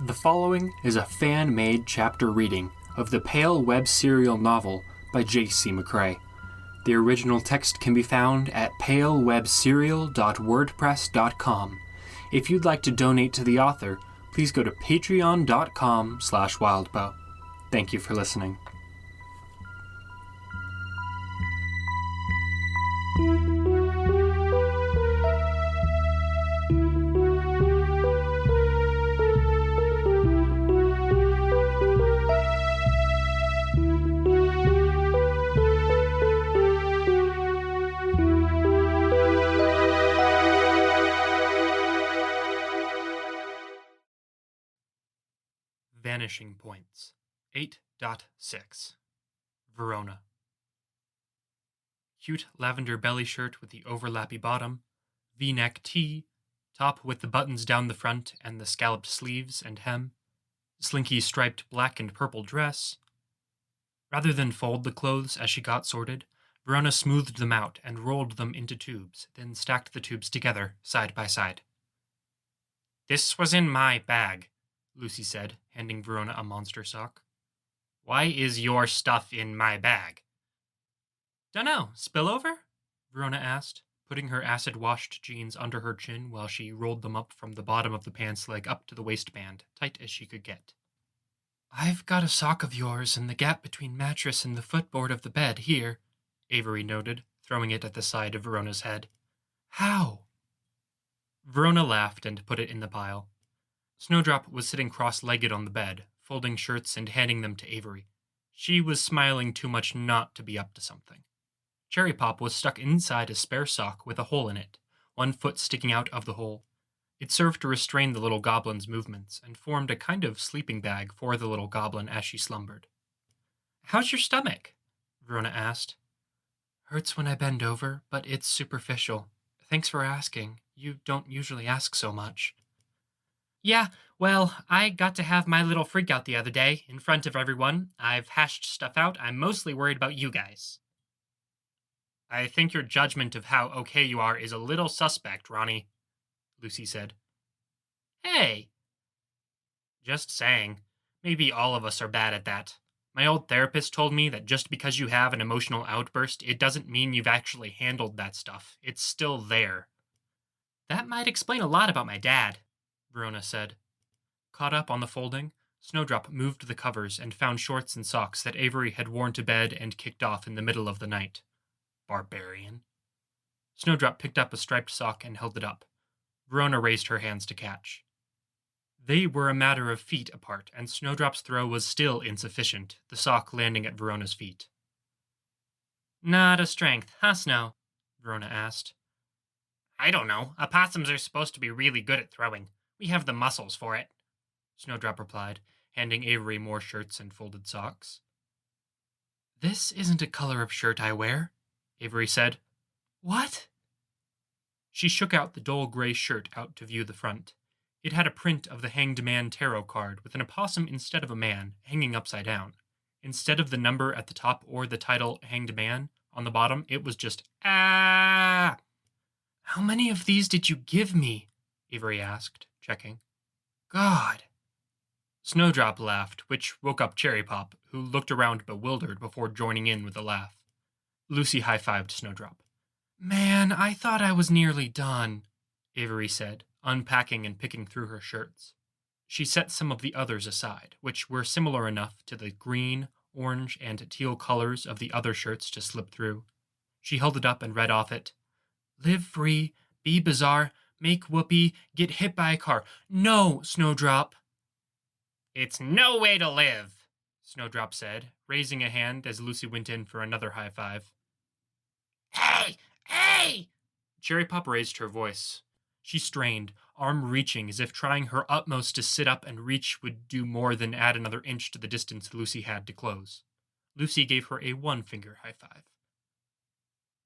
The following is a fan-made chapter reading of the Pale Web serial novel by J.C. McCrae. The original text can be found at palewebserial.wordpress.com. If you'd like to donate to the author, please go to patreon.com/wildbow. Thank you for listening. Vanishing Points 8.6 Verona. Cute lavender belly shirt with the overlappy bottom, V-neck tee, top with the buttons down the front and the scalloped sleeves and hem, slinky striped black and purple dress. Rather than fold the clothes as she got sorted, Verona smoothed them out and rolled them into tubes, then stacked the tubes together, side by side. "This was in my bag," Lucy said, handing Verona a monster sock. "Why is your stuff in my bag?" "Dunno, spillover?" Verona asked, putting her acid-washed jeans under her chin while she rolled them up from the bottom of the pants leg up to the waistband, tight as she could get. "I've got a sock of yours in the gap between mattress and the footboard of the bed here," Avery noted, throwing it at the side of Verona's head. "How?" Verona laughed and put it in the pile. Snowdrop was sitting cross-legged on the bed, folding shirts and handing them to Avery. She was smiling too much not to be up to something. Cherry Pop was stuck inside a spare sock with a hole in it, one foot sticking out of the hole. It served to restrain the little goblin's movements and formed a kind of sleeping bag for the little goblin as she slumbered. "How's your stomach?" Verona asked. "Hurts when I bend over, but it's superficial. Thanks for asking. You don't usually ask so much." "Yeah, well, I got to have my little freakout the other day, in front of everyone. I've hashed stuff out. I'm mostly worried about you guys." "I think your judgment of how okay you are is a little suspect, Ronnie," Lucy said. "Hey." "Just saying. Maybe all of us are bad at that. My old therapist told me that just because you have an emotional outburst, it doesn't mean you've actually handled that stuff. It's still there." "That might explain a lot about my dad," Verona said. Caught up on the folding, Snowdrop moved the covers and found shorts and socks that Avery had worn to bed and kicked off in the middle of the night. Barbarian. Snowdrop picked up a striped sock and held it up. Verona raised her hands to catch. They were a matter of feet apart, and Snowdrop's throw was still insufficient, the sock landing at Verona's feet. "Not a strength, huh, Snow?" Verona asked. "I don't know. Opossums are supposed to be really good at throwing. We have the muscles for it," Snowdrop replied, handing Avery more shirts and folded socks. "This isn't a color of shirt I wear," Avery said. "What?" She shook out the dull gray shirt out to view the front. It had a print of the Hanged Man tarot card with an opossum instead of a man, hanging upside down. Instead of the number at the top or the title Hanged Man, on the bottom it was just "Ah!" "How many of these did you give me?" Avery asked, checking. "God." Snowdrop laughed, which woke up Cherry Pop, who looked around bewildered before joining in with a laugh. Lucy high-fived Snowdrop. "Man, I thought I was nearly done," Avery said, unpacking and picking through her shirts. She set some of the others aside, which were similar enough to the green, orange, and teal colors of the other shirts to slip through. She held it up and read off it. "Live free, be bizarre, make whoopee, get hit by a car. No, Snowdrop." "It's no way to live," Snowdrop said, raising a hand as Lucy went in for another high five. "Hey! Hey!" Cherry Pop raised her voice. She strained, arm reaching as if trying her utmost to sit up and reach would do more than add another inch to the distance Lucy had to close. Lucy gave her a one-finger high five.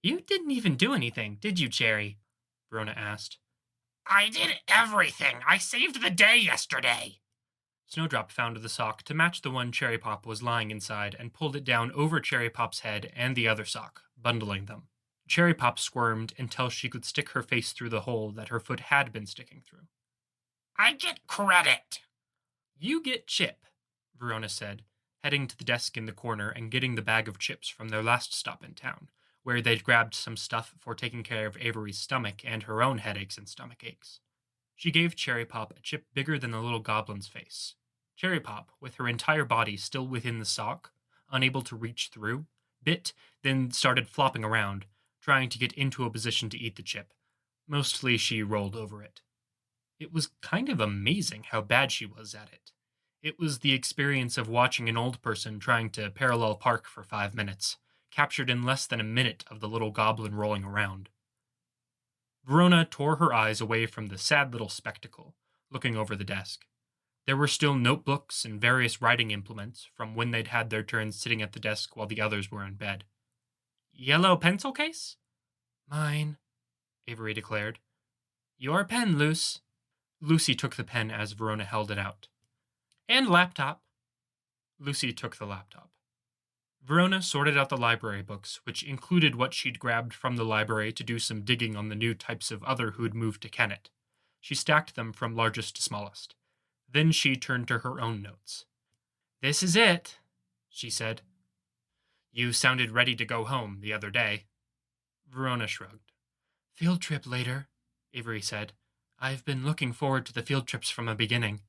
"You didn't even do anything, did you, Cherry?" Verona asked. "I did everything. I saved the day yesterday." Snowdrop found the sock to match the one Cherry Pop was lying inside and pulled it down over Cherry Pop's head and the other sock, bundling them. Cherry Pop squirmed until she could stick her face through the hole that her foot had been sticking through. "I get credit." You get Chip, Verona said, heading to the desk in the corner and getting the bag of chips from their last stop in town, where they'd grabbed some stuff for taking care of Avery's stomach and her own headaches and stomach aches. She gave Cherry Pop a chip bigger than the little goblin's face. Cherry Pop, with her entire body still within the sock, unable to reach through, bit, then started flopping around, trying to get into a position to eat the chip. Mostly she rolled over it. It was kind of amazing how bad she was at it. It was the experience of watching an old person trying to parallel park for 5 minutes, captured in less than a minute of the little goblin rolling around. Verona tore her eyes away from the sad little spectacle, looking over the desk. There were still notebooks and various writing implements from when they'd had their turns sitting at the desk while the others were in bed. Yellow pencil case? Mine, Avery declared. Your pen, Luce. Lucy took the pen as Verona held it out. And laptop. Lucy took the laptop. Verona sorted out the library books, which included what she'd grabbed from the library to do some digging on the new types of other who'd moved to Kennet. She stacked them from largest to smallest. Then she turned to her own notes. This is it, she said. You sounded ready to go home the other day. Verona shrugged. Field trip later, Avery said. I've been looking forward to the field trips from the beginning.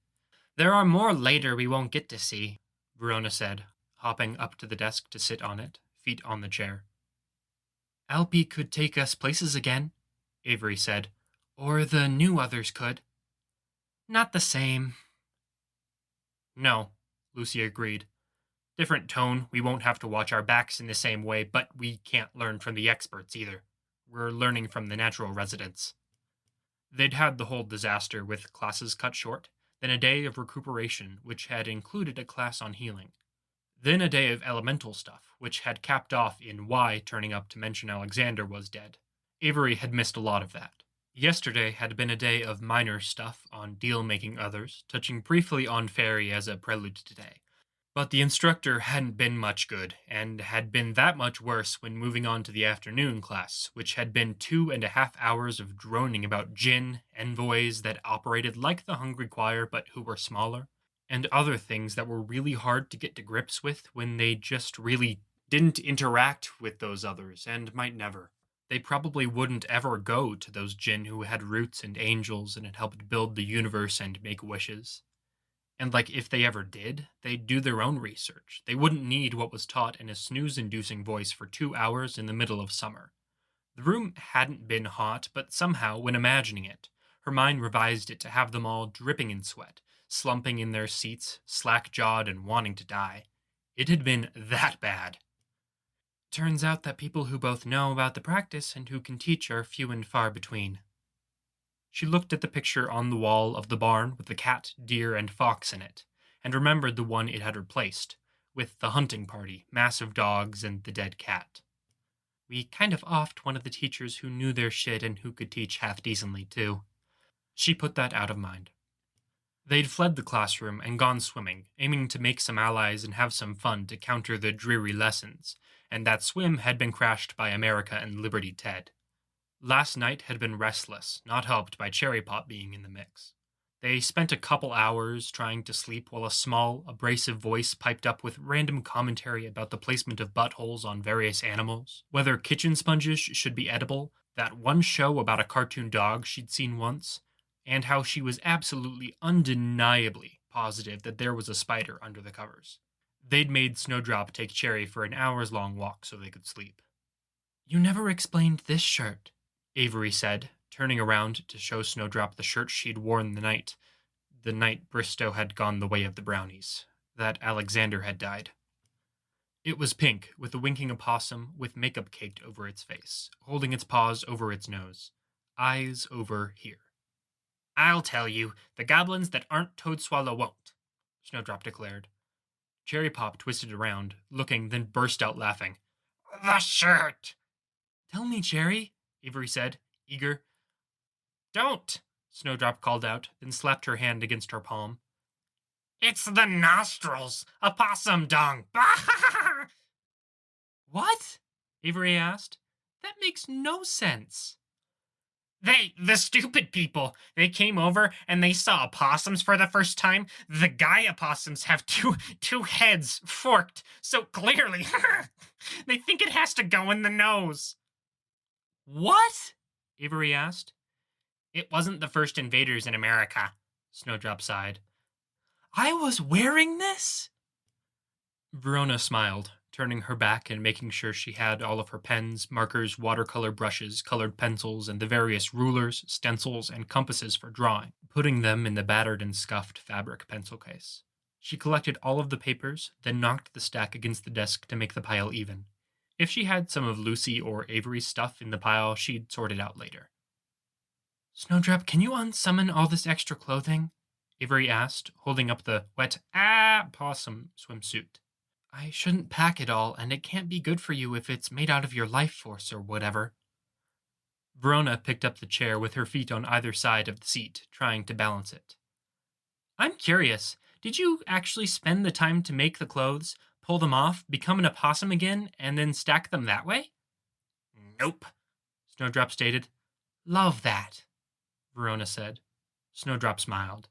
There are more later we won't get to see, Verona said, hopping up to the desk to sit on it, feet on the chair. Alpy could take us places again, Avery said. Or the new others could. Not the same. No, Lucy agreed. Different tone, we won't have to watch our backs in the same way, but we can't learn from the experts either. We're learning from the natural residents. They'd had the whole disaster with classes cut short, then a day of recuperation, which had included a class on healing. Then a day of elemental stuff, which had capped off in Y turning up to mention Alexander was dead. Avery had missed a lot of that. Yesterday had been a day of minor stuff on deal-making others, touching briefly on Fairy as a prelude to today. But the instructor hadn't been much good, and had been that much worse when moving on to the afternoon class, which had been 2.5 hours of droning about djinn, envoys that operated like the Hungry Choir but who were smaller, and other things that were really hard to get to grips with when they just really didn't interact with those others, and might never. They probably wouldn't ever go to those djinn who had roots and angels and had helped build the universe and make wishes. And if they ever did, they'd do their own research. They wouldn't need what was taught in a snooze-inducing voice for 2 hours in the middle of summer. The room hadn't been hot, but somehow, when imagining it, her mind revised it to have them all dripping in sweat, slumping in their seats, slack-jawed and wanting to die. It had been that bad. Turns out that people who both know about the practice and who can teach are few and far between. She looked at the picture on the wall of the barn with the cat, deer, and fox in it, and remembered the one it had replaced, with the hunting party, massive dogs, and the dead cat. We kind of offed one of the teachers who knew their shit and who could teach half-decently, too. She put that out of mind. They'd fled the classroom and gone swimming, aiming to make some allies and have some fun to counter the dreary lessons, and that swim had been crashed by America and Liberty Ted. Last night had been restless, not helped by Cherry Pop being in the mix. They spent a couple hours trying to sleep while a small, abrasive voice piped up with random commentary about the placement of buttholes on various animals, whether kitchen sponges should be edible, that one show about a cartoon dog she'd seen once, and how she was absolutely undeniably positive that there was a spider under the covers. They'd made Snowdrop take Cherry for an hours-long walk so they could sleep. You never explained this shirt, Avery said, turning around to show Snowdrop the shirt she'd worn the night Bristow had gone the way of the brownies, that Alexander had died. It was pink, with a winking opossum with makeup caked over its face, holding its paws over its nose. Eyes over here. I'll tell you, the goblins that aren't Toadswallow won't, Snowdrop declared. Cherry Pop twisted around, looking, then burst out laughing. The shirt! Tell me, Cherry, Avery said, eager. Don't, Snowdrop called out, then slapped her hand against her palm. It's the nostrils! Opossum dung! What? Avery asked. That makes no sense. The stupid people, they came over and they saw opossums for the first time. The guy opossums have two heads forked, so clearly they think it has to go in the nose. What? Avery asked. It wasn't the first invaders in America, Snowdrop sighed. I was wearing this? Verona smiled, turning her back and making sure she had all of her pens, markers, watercolor brushes, colored pencils, and the various rulers, stencils, and compasses for drawing, putting them in the battered and scuffed fabric pencil case. She collected all of the papers, then knocked the stack against the desk to make the pile even. If she had some of Lucy or Avery's stuff in the pile, she'd sort it out later. Snowdrop, can you unsummon all this extra clothing? Avery asked, holding up the wet possum swimsuit. I shouldn't pack it all, and it can't be good for you if it's made out of your life force or whatever. Verona picked up the chair with her feet on either side of the seat, trying to balance it. I'm curious, did you actually spend the time to make the clothes, pull them off, become an opossum again, and then stack them that way? Nope, Snowdrop stated. Love that, Verona said. Snowdrop smiled.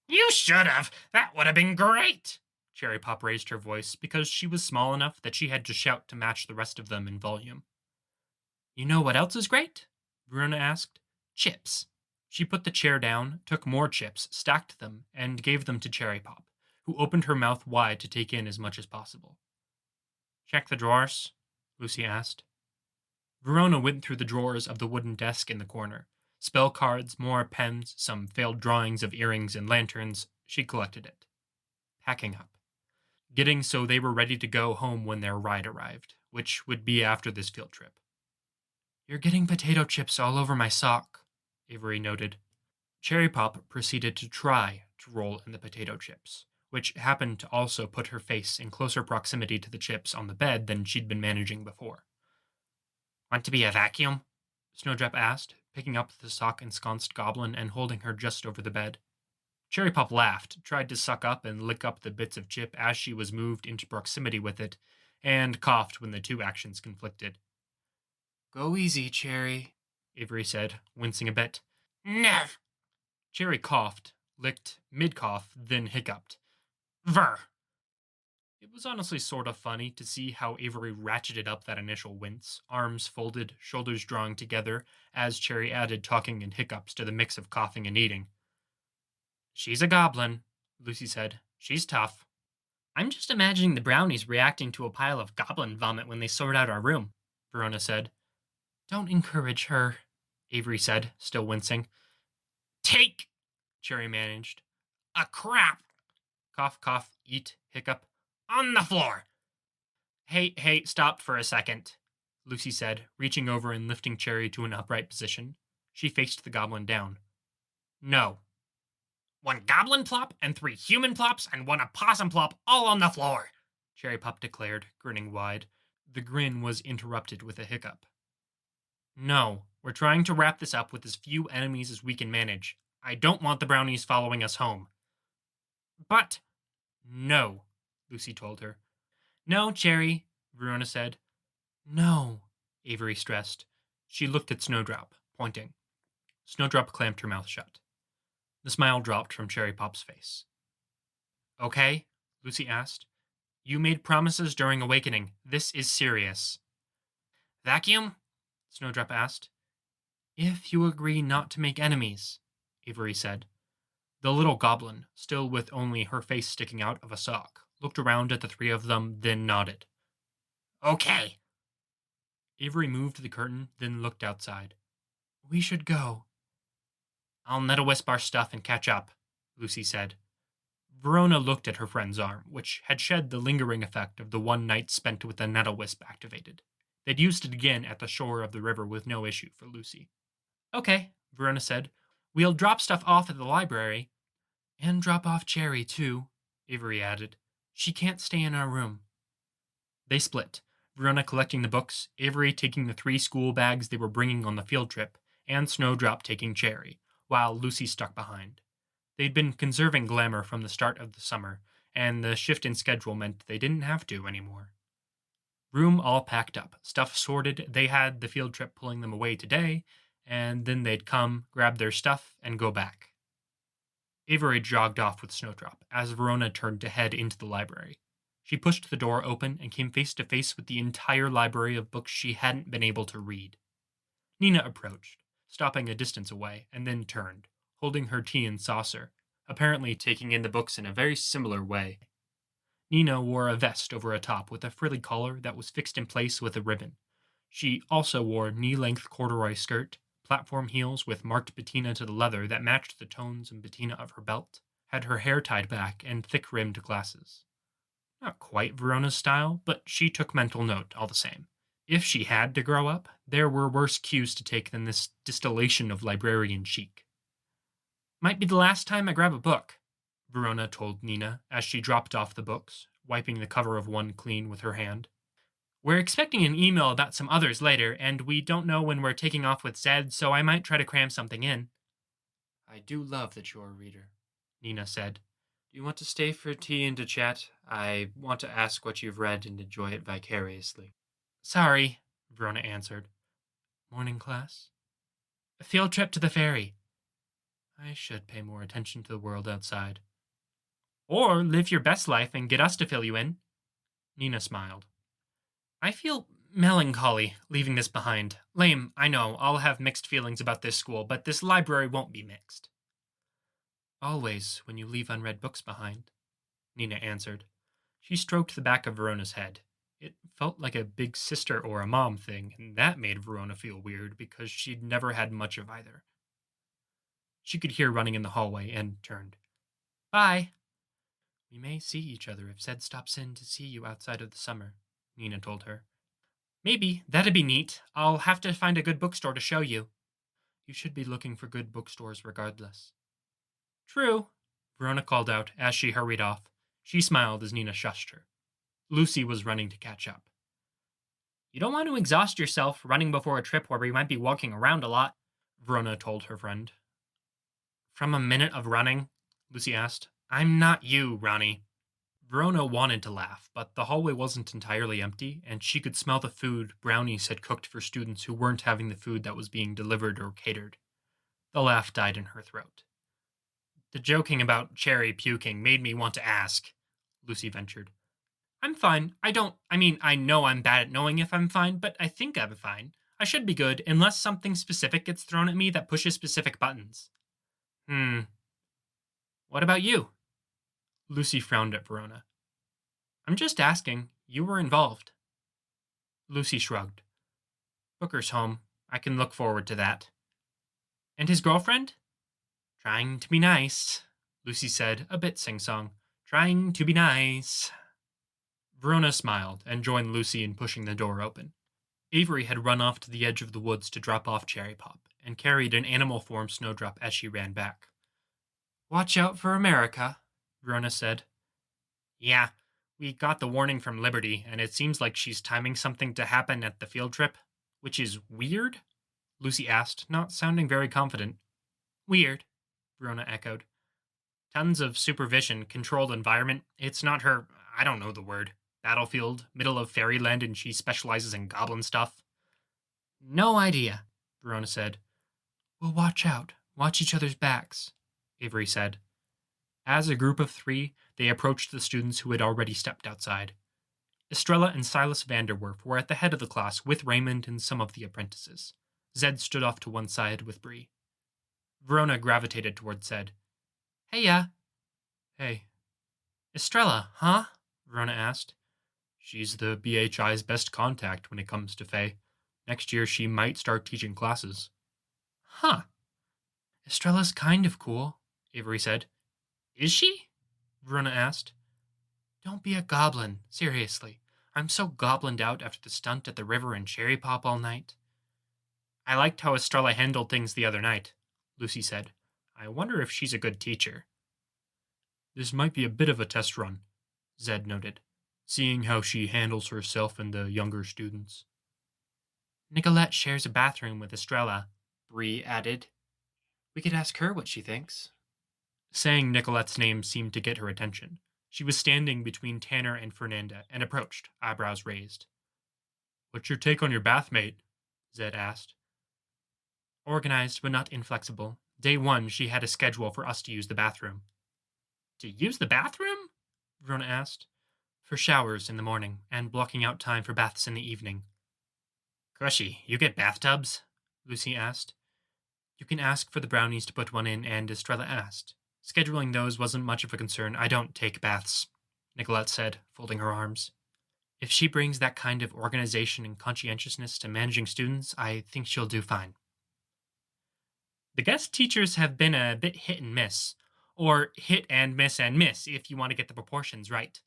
You should have. That would have been great. Cherry Pop raised her voice because she was small enough that she had to shout to match the rest of them in volume. You know what else is great? Verona asked. Chips. She put the chair down, took more chips, stacked them, and gave them to Cherry Pop, who opened her mouth wide to take in as much as possible. Check the drawers? Lucy asked. Verona went through the drawers of the wooden desk in the corner. Spell cards, more pens, some failed drawings of earrings and lanterns. She collected it. Packing up. Getting so they were ready to go home when their ride arrived, which would be after this field trip. You're getting potato chips all over my sock, Avery noted. Cherry Pop proceeded to try to roll in the potato chips, which happened to also put her face in closer proximity to the chips on the bed than she'd been managing before. Want to be a vacuum? Snowdrop asked, picking up the sock-ensconced goblin and holding her just over the bed. Cherry Pop laughed, tried to suck up and lick up the bits of chip as she was moved into proximity with it, and coughed when the two actions conflicted. Go easy, Cherry, Avery said, wincing a bit. No. Cherry coughed, licked, mid-cough, then hiccuped. Ver. It was honestly sort of funny to see how Avery ratcheted up that initial wince, arms folded, shoulders drawing together, as Cherry added talking and hiccups to the mix of coughing and eating. She's a goblin, Lucy said. She's tough. I'm just imagining the brownies reacting to a pile of goblin vomit when they sort out our room, Verona said. Don't encourage her, Avery said, still wincing. Take, Cherry managed. A crap. Cough, cough, eat, hiccup. On the floor. Hey, stop for a second, Lucy said, reaching over and lifting Cherry to an upright position. She faced the goblin down. No. 1 goblin plop and 3 human plops and 1 opossum plop all on the floor, Cherry Pop declared, grinning wide. The grin was interrupted with a hiccup. No, we're trying to wrap this up with as few enemies as we can manage. I don't want the brownies following us home. But... No, Lucy told her. No, Cherry, Verona said. No, Avery stressed. She looked at Snowdrop, pointing. Snowdrop clamped her mouth shut. The smile dropped from Cherry Pop's face. Okay, Lucy asked. You made promises during Awakening. This is serious. Vacuum? Snowdrop asked. If you agree not to make enemies, Avery said. The little goblin, still with only her face sticking out of a sock, looked around at the three of them, then nodded. Okay. Avery moved the curtain, then looked outside. We should go. I'll nettle-wisp our stuff and catch up, Lucy said. Verona looked at her friend's arm, which had shed the lingering effect of the one night spent with the nettle-wisp activated. They'd used it again at the shore of the river with no issue for Lucy. Okay, Verona said. We'll drop stuff off at the library. And drop off Cherry, too, Avery added. She can't stay in our room. They split, Verona collecting the books, Avery taking the 3 school bags they were bringing on the field trip, and Snowdrop taking Cherry, while Lucy stuck behind. They'd been conserving glamour from the start of the summer, and the shift in schedule meant they didn't have to anymore. Room all packed up, stuff sorted, they had the field trip pulling them away today, and then they'd come, grab their stuff, and go back. Avery jogged off with Snowdrop as Verona turned to head into the library. She pushed the door open and came face to face with the entire library of books she hadn't been able to read. Nina approached, stopping a distance away, and then turned, holding her tea and saucer, apparently taking in the books in a very similar way. Nina wore a vest over a top with a frilly collar that was fixed in place with a ribbon. She also wore knee-length corduroy skirt, platform heels with marked patina to the leather that matched the tones and patina of her belt, had her hair tied back, and thick-rimmed glasses. Not quite Verona's style, but she took mental note all the same. If she had to grow up, there were worse cues to take than this distillation of librarian chic. "Might be the last time I grab a book," Verona told Nina as she dropped off the books, wiping the cover of one clean with her hand. "We're expecting an email about some others later, and we don't know when we're taking off with Zed, so I might try to cram something in." "I do love that you're a reader," Nina said. "Do you want to stay for tea and to chat? I want to ask what you've read and enjoy it vicariously." "Sorry," Verona answered. "Morning class?" "A field trip to the ferry." "I should pay more attention to the world outside." "Or live your best life and get us to fill you in." Nina smiled. "I feel melancholy leaving this behind. Lame, I know. I'll have mixed feelings about this school, but this library won't be mixed." "Always when you leave unread books behind," Nina answered. She stroked the back of Verona's head. It felt like a big sister or a mom thing, and that made Verona feel weird because she'd never had much of either. She could hear running in the hallway and turned. "Bye." "We may see each other if Zed stops in to see you outside of the summer," Nina told her. "Maybe. That'd be neat. I'll have to find a good bookstore to show you." "You should be looking for good bookstores regardless." "True," Verona called out as she hurried off. She smiled as Nina shushed her. Lucy was running to catch up. "You don't want to exhaust yourself running before a trip where we might be walking around a lot," Verona told her friend. "From a minute of running?" Lucy asked. "I'm not you, Ronnie." Verona wanted to laugh, but the hallway wasn't entirely empty, and she could smell the food Brownies had cooked for students who weren't having the food that was being delivered or catered. The laugh died in her throat. "The joking about Cherry puking made me want to ask," Lucy ventured. "I'm fine. I know I'm bad at knowing if I'm fine, but I think I'm fine. I should be good, unless something specific gets thrown at me that pushes specific buttons." "What about you?" Lucy frowned at Verona. "I'm just asking. You were involved." Lucy shrugged. "Booker's home. I can look forward to that." "And his girlfriend?" "Trying to be nice," Lucy said, a bit sing-song. "Trying to be nice." Verona smiled and joined Lucy in pushing the door open. Avery had run off to the edge of the woods to drop off Cherry Pop and carried an animal-form Snowdrop as she ran back. "Watch out for America," Verona said. "Yeah, we got the warning from Liberty, and it seems like she's timing something to happen at the field trip." "Which is weird?" Lucy asked, not sounding very confident. "Weird," Verona echoed. "Tons of supervision, controlled environment. It's not her, I don't know the word, battlefield, middle of fairyland, and she specializes in goblin stuff." "No idea," Verona said. "We'll watch out. Watch each other's backs," Avery said. As a group of 3, they approached the students who had already stepped outside. Estrella and Silas Vanderwerf were at the head of the class with Raymond and some of the apprentices. Zed stood off to one side with Bree. Verona gravitated toward Zed. "Heya." "Hey." "Estrella, huh?" Verona asked. "She's the BHI's best contact when it comes to Fae. Next year she might start teaching classes." "Huh." "Estrella's kind of cool," Avery said. "Is she?" Verona asked. "Don't be a goblin, seriously. I'm so goblined out after the stunt at the river and Cherry Pop all night." "I liked how Estrella handled things the other night," Lucy said. "I wonder if she's a good teacher." "This might be a bit of a test run," Zed noted, "seeing how she handles herself and the younger students." "Nicolette shares a bathroom with Estrella," Bree added. "We could ask her what she thinks." Saying Nicolette's name seemed to get her attention. She was standing between Tanner and Fernanda and approached, eyebrows raised. "What's your take on your bathmate?" Zed asked. Organized but not inflexible. Day 1, she had a schedule for us to use the bathroom. To use the bathroom? Verona asked. For showers in the morning, and blocking out time for baths in the evening. Cushy, you get bathtubs? Lucy asked. You can ask for the brownies to put one in, and Estrella asked. Scheduling those wasn't much of a concern. I don't take baths, Nicolette said, folding her arms. If she brings that kind of organization and conscientiousness to managing students, I think she'll do fine. The guest teachers have been a bit hit and miss. Or hit and miss, if you want to get the proportions right,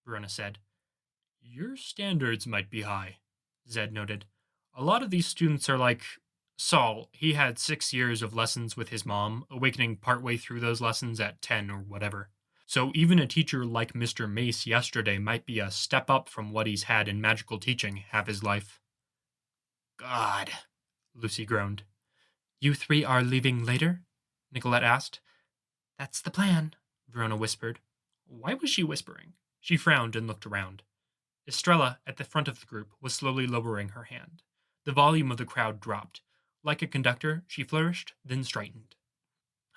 Verona said. Your standards might be high, Zed noted. A lot of these students are like Saul. He had 6 years of lessons with his mom, awakening partway through those lessons at 10 or whatever. So even a teacher like Mr. Mace yesterday might be a step up from what he's had in magical teaching half his life. God, Lucy groaned. You 3 are leaving later? Nicolette asked. That's the plan, Verona whispered. Why was she whispering? She frowned and looked around. Estrella, at the front of the group, was slowly lowering her hand. The volume of the crowd dropped. Like a conductor, she flourished, then straightened.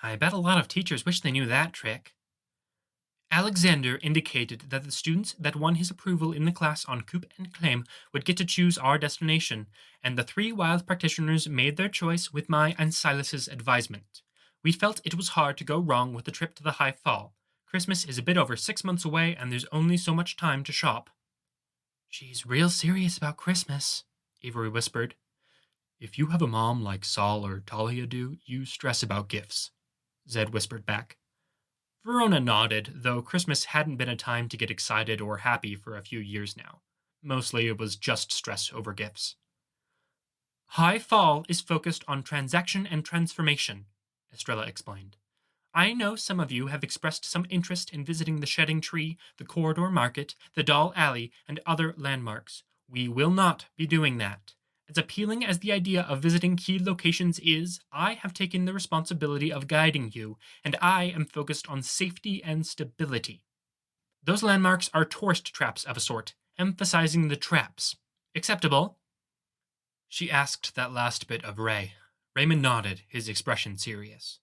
I bet a lot of teachers wish they knew that trick. Alexander indicated that the students that won his approval in the class on Coup and Claim would get to choose our destination, and the 3 wild practitioners made their choice with my and Silas's advisement. We felt it was hard to go wrong with the trip to the High Fall. Christmas is a bit over 6 months away, and there's only so much time to shop. She's real serious about Christmas, Avery whispered. If you have a mom like Saul or Talia do, you stress about gifts, Zed whispered back. Verona nodded, though Christmas hadn't been a time to get excited or happy for a few years now. Mostly it was just stress over gifts. High Fall is focused on transaction and transformation, Estrella explained. I know some of you have expressed some interest in visiting the Shedding Tree, the Corridor Market, the Doll Alley, and other landmarks. We will not be doing that. As appealing as the idea of visiting key locations is, I have taken the responsibility of guiding you, and I am focused on safety and stability. Those landmarks are tourist traps of a sort, emphasizing the traps. Acceptable? She asked that last bit of Ray. Raymond nodded, his expression serious.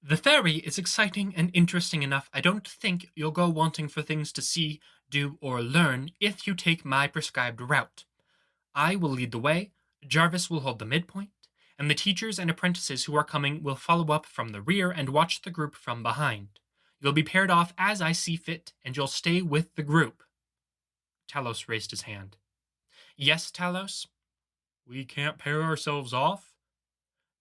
The ferry is exciting and interesting enough. I don't think you'll go wanting for things to see, do, or learn if you take my prescribed route. I will lead the way, Jarvis will hold the midpoint, and the teachers and apprentices who are coming will follow up from the rear and watch the group from behind. You'll be paired off as I see fit, and you'll stay with the group. Talos raised his hand. Yes, Talos? We can't pair ourselves off?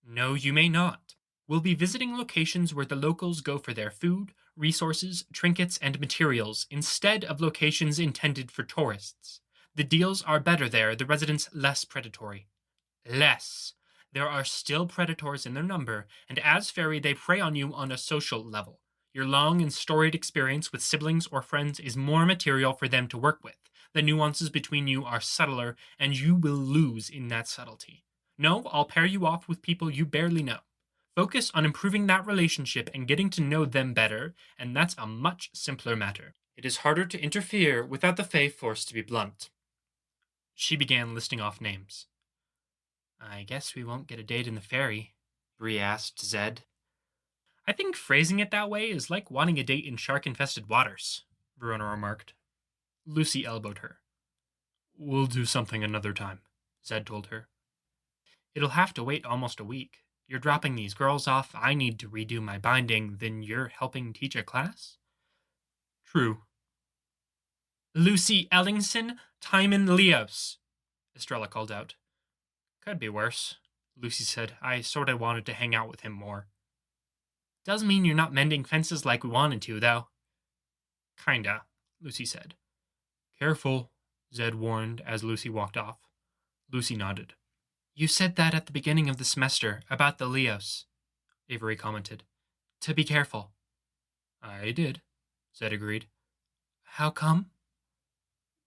No, you may not. We'll be visiting locations where the locals go for their food, resources, trinkets, and materials, instead of locations intended for tourists. The deals are better there, the residents less predatory. Less. There are still predators in their number, and as fairy they prey on you on a social level. Your long and storied experience with siblings or friends is more material for them to work with. The nuances between you are subtler, and you will lose in that subtlety. No, I'll pair you off with people you barely know. Focus on improving that relationship and getting to know them better, and that's a much simpler matter. It is harder to interfere without the Fae force to be blunt. She began listing off names. I guess we won't get a date in the ferry, Bree asked Zed. I think phrasing it that way is like wanting a date in shark-infested waters, Verona remarked. Lucy elbowed her. We'll do something another time, Zed told her. It'll have to wait almost a week. You're dropping these girls off, I need to redo my binding, then you're helping teach a class? True. Lucy Ellingson, Timon Leos, Estrella called out. Could be worse, Lucy said. I sorta wanted to hang out with him more. Does mean you're not mending fences like we wanted to, though. Kinda, Lucy said. Careful, Zed warned as Lucy walked off. Lucy nodded. You said that at the beginning of the semester, about the Leos, Avery commented. To be careful. I did, Zed agreed. How come?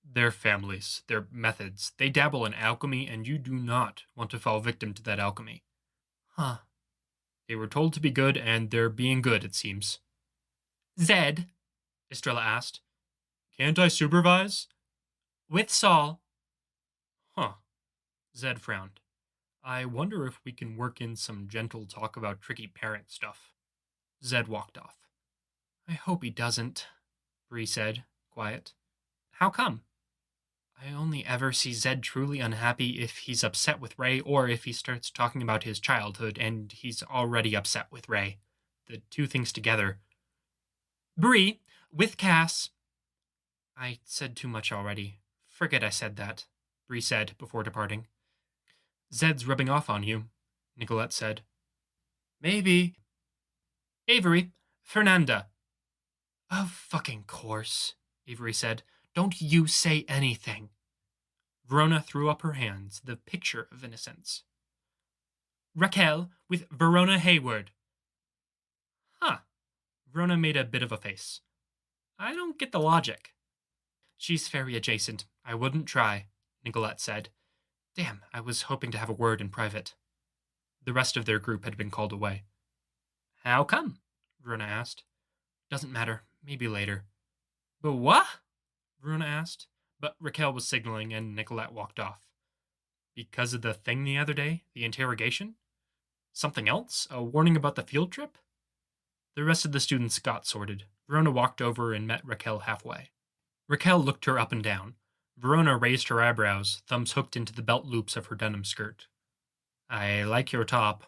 Their families, their methods. They dabble in alchemy, and you do not want to fall victim to that alchemy. Huh. They were told to be good, and they're being good, it seems. Zed, Estrella asked. Can't I supervise? With Saul. Huh. Zed frowned. I wonder if we can work in some gentle talk about tricky parent stuff. Zed walked off. I hope he doesn't, Bree said, quiet. How come? I only ever see Zed truly unhappy if he's upset with Ray or if he starts talking about his childhood and he's already upset with Ray. The two things together. Bree, with Cass. I said too much already. Forget I said that, Bree said before departing. Zed's rubbing off on you, Nicolette said. Maybe. Avery, Fernanda. Of fucking course, Avery said. Don't you say anything. Verona threw up her hands, the picture of innocence. Raquel with Verona Hayward. Huh. Verona made a bit of a face. I don't get the logic. She's fairy adjacent. I wouldn't try, Nicolette said. Damn, I was hoping to have a word in private. The rest of their group had been called away. How come? Verona asked. Doesn't matter. Maybe later. But what? Verona asked, but Raquel was signaling and Nicolette walked off. Because of the thing the other day? The interrogation? Something else? A warning about the field trip? The rest of the students got sorted. Verona walked over and met Raquel halfway. Raquel looked her up and down. Verona raised her eyebrows, thumbs hooked into the belt loops of her denim skirt. I like your top,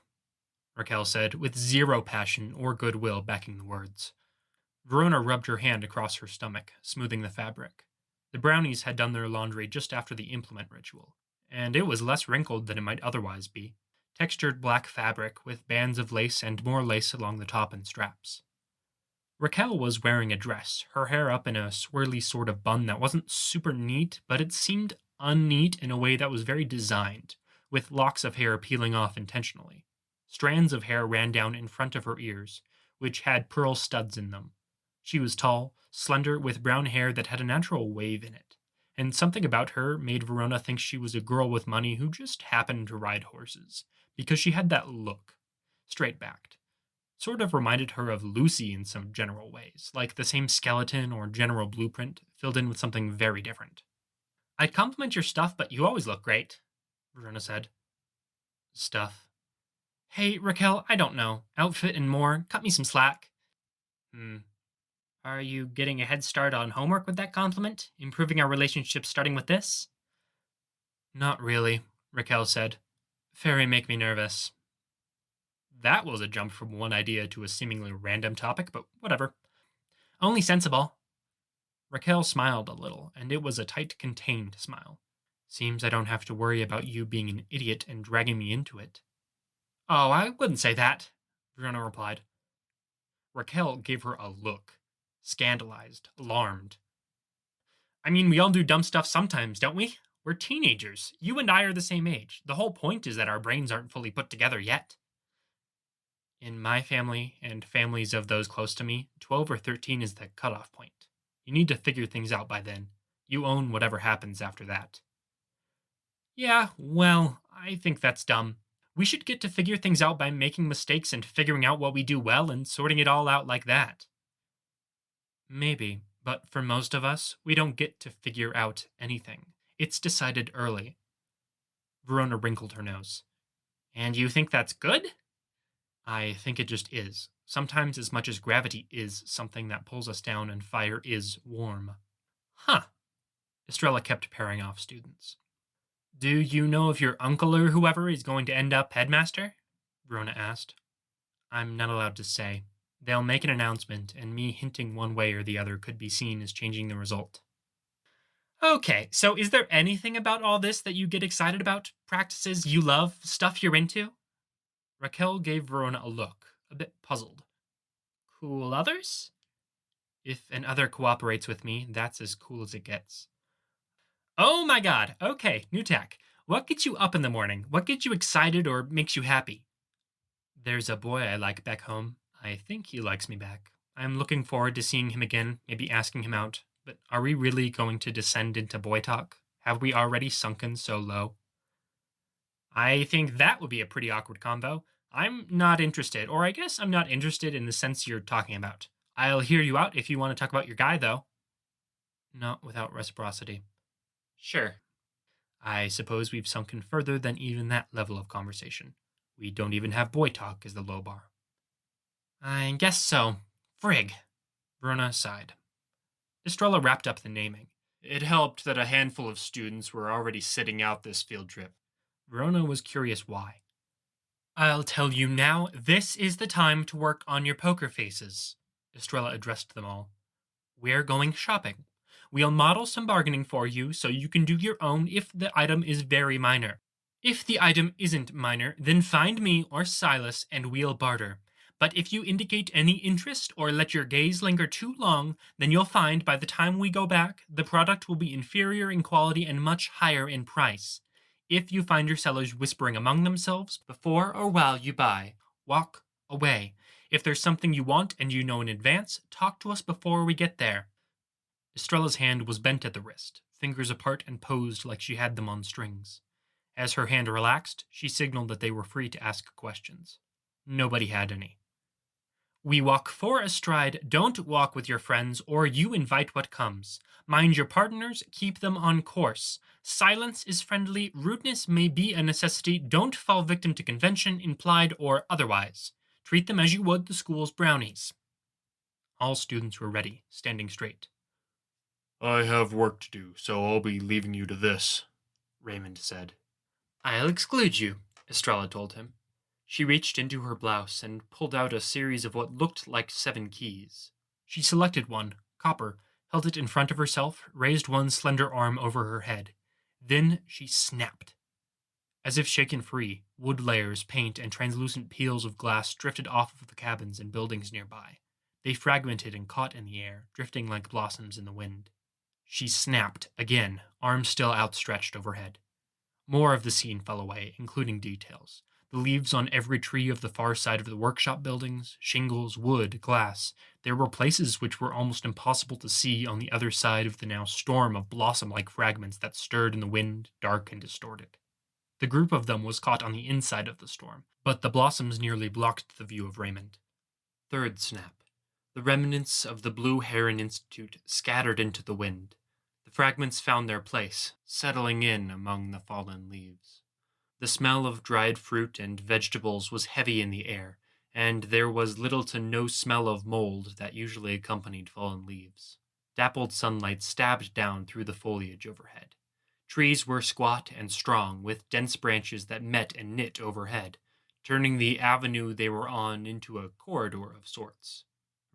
Raquel said, with zero passion or goodwill backing the words. Verona rubbed her hand across her stomach, smoothing the fabric. The brownies had done their laundry just after the implement ritual, and it was less wrinkled than it might otherwise be. Textured black fabric with bands of lace and more lace along the top and straps. Raquel was wearing a dress, her hair up in a swirly sort of bun that wasn't super neat, but it seemed unneat in a way that was very designed, with locks of hair peeling off intentionally. Strands of hair ran down in front of her ears, which had pearl studs in them. She was tall, slender, with brown hair that had a natural wave in it, and something about her made Verona think she was a girl with money who just happened to ride horses, because she had that look, straight-backed. Sort of reminded her of Lucy in some general ways, like the same skeleton or general blueprint, filled in with something very different. I'd compliment your stuff, but you always look great, Verona said. Stuff? Hey, Raquel, I don't know. Outfit and more. Cut me some slack. Are you getting a head start on homework with that compliment? Improving our relationship starting with this? Not really, Raquel said. Fairy make me nervous. That was a jump from one idea to a seemingly random topic, but whatever. Only sensible. Raquel smiled a little, and it was a tight, contained smile. Seems I don't have to worry about you being an idiot and dragging me into it. Oh, I wouldn't say that, Verona replied. Raquel gave her a look. Scandalized, alarmed. I mean, we all do dumb stuff sometimes, don't we? We're teenagers. You and I are the same age. The whole point is that our brains aren't fully put together yet. In my family, and families of those close to me, 12 or 13 is the cutoff point. You need to figure things out by then. You own whatever happens after that. Yeah, well, I think that's dumb. We should get to figure things out by making mistakes and figuring out what we do well and sorting it all out like that. Maybe, but for most of us, we don't get to figure out anything. It's decided early. Verona wrinkled her nose. And you think that's good? I think it just is. Sometimes as much as gravity is something that pulls us down and fire is warm. Huh. Estrella kept pairing off students. Do you know if your uncle or whoever is going to end up headmaster? Verona asked. I'm not allowed to say. They'll make an announcement, and me hinting one way or the other could be seen as changing the result. Okay, so is there anything about all this that you get excited about? Practices you love? Stuff you're into? Raquel gave Verona a look, a bit puzzled. Cool others? If an other cooperates with me, that's as cool as it gets. Oh my god, okay, new tack. What gets you up in the morning? What gets you excited or makes you happy? There's a boy I like back home. I think he likes me back. I'm looking forward to seeing him again, maybe asking him out. But are we really going to descend into boy talk? Have we already sunken so low? I think that would be a pretty awkward convo. I'm not interested, or I guess I'm not interested in the sense you're talking about. I'll hear you out if you want to talk about your guy, though. Not without reciprocity. Sure. I suppose we've sunken further than even that level of conversation. We don't even have boy talk as the low bar. I guess so. Frig. Verona sighed. Estrella wrapped up the naming. It helped that a handful of students were already sitting out this field trip. Verona was curious why. I'll tell you now, this is the time to work on your poker faces, Estrella addressed them all. We're going shopping. We'll model some bargaining for you so you can do your own if the item is very minor. If the item isn't minor, then find me or Silas and we'll barter. But if you indicate any interest or let your gaze linger too long, then you'll find by the time we go back, the product will be inferior in quality and much higher in price. If you find your sellers whispering among themselves before or while you buy, walk away. If there's something you want and you know in advance, talk to us before we get there. Estrella's hand was bent at the wrist, fingers apart and posed like she had them on strings. As her hand relaxed, she signaled that they were free to ask questions. Nobody had any. We walk four astride, don't walk with your friends, or you invite what comes. Mind your partners, keep them on course. Silence is friendly, rudeness may be a necessity, don't fall victim to convention, implied or otherwise. Treat them as you would the school's brownies. All students were ready, standing straight. I have work to do, so I'll be leaving you to this, Raymond said. I'll exclude you, Estrella told him. She reached into her blouse and pulled out a series of what looked like 7 keys. She selected one, copper, held it in front of herself, raised one slender arm over her head. Then she snapped. As if shaken free, wood layers, paint, and translucent peels of glass drifted off of the cabins and buildings nearby. They fragmented and caught in the air, drifting like blossoms in the wind. She snapped again, arms still outstretched overhead. More of the scene fell away, including details. The leaves on every tree of the far side of the workshop buildings, shingles, wood, glass. There were places which were almost impossible to see on the other side of the now storm of blossom-like fragments that stirred in the wind, dark and distorted. The group of them was caught on the inside of the storm, but the blossoms nearly blocked the view of Raymond. Third snap. The remnants of the Blue Heron Institute scattered into the wind. The fragments found their place, settling in among the fallen leaves. The smell of dried fruit and vegetables was heavy in the air, and there was little to no smell of mold that usually accompanied fallen leaves. Dappled sunlight stabbed down through the foliage overhead. Trees were squat and strong, with dense branches that met and knit overhead, turning the avenue they were on into a corridor of sorts.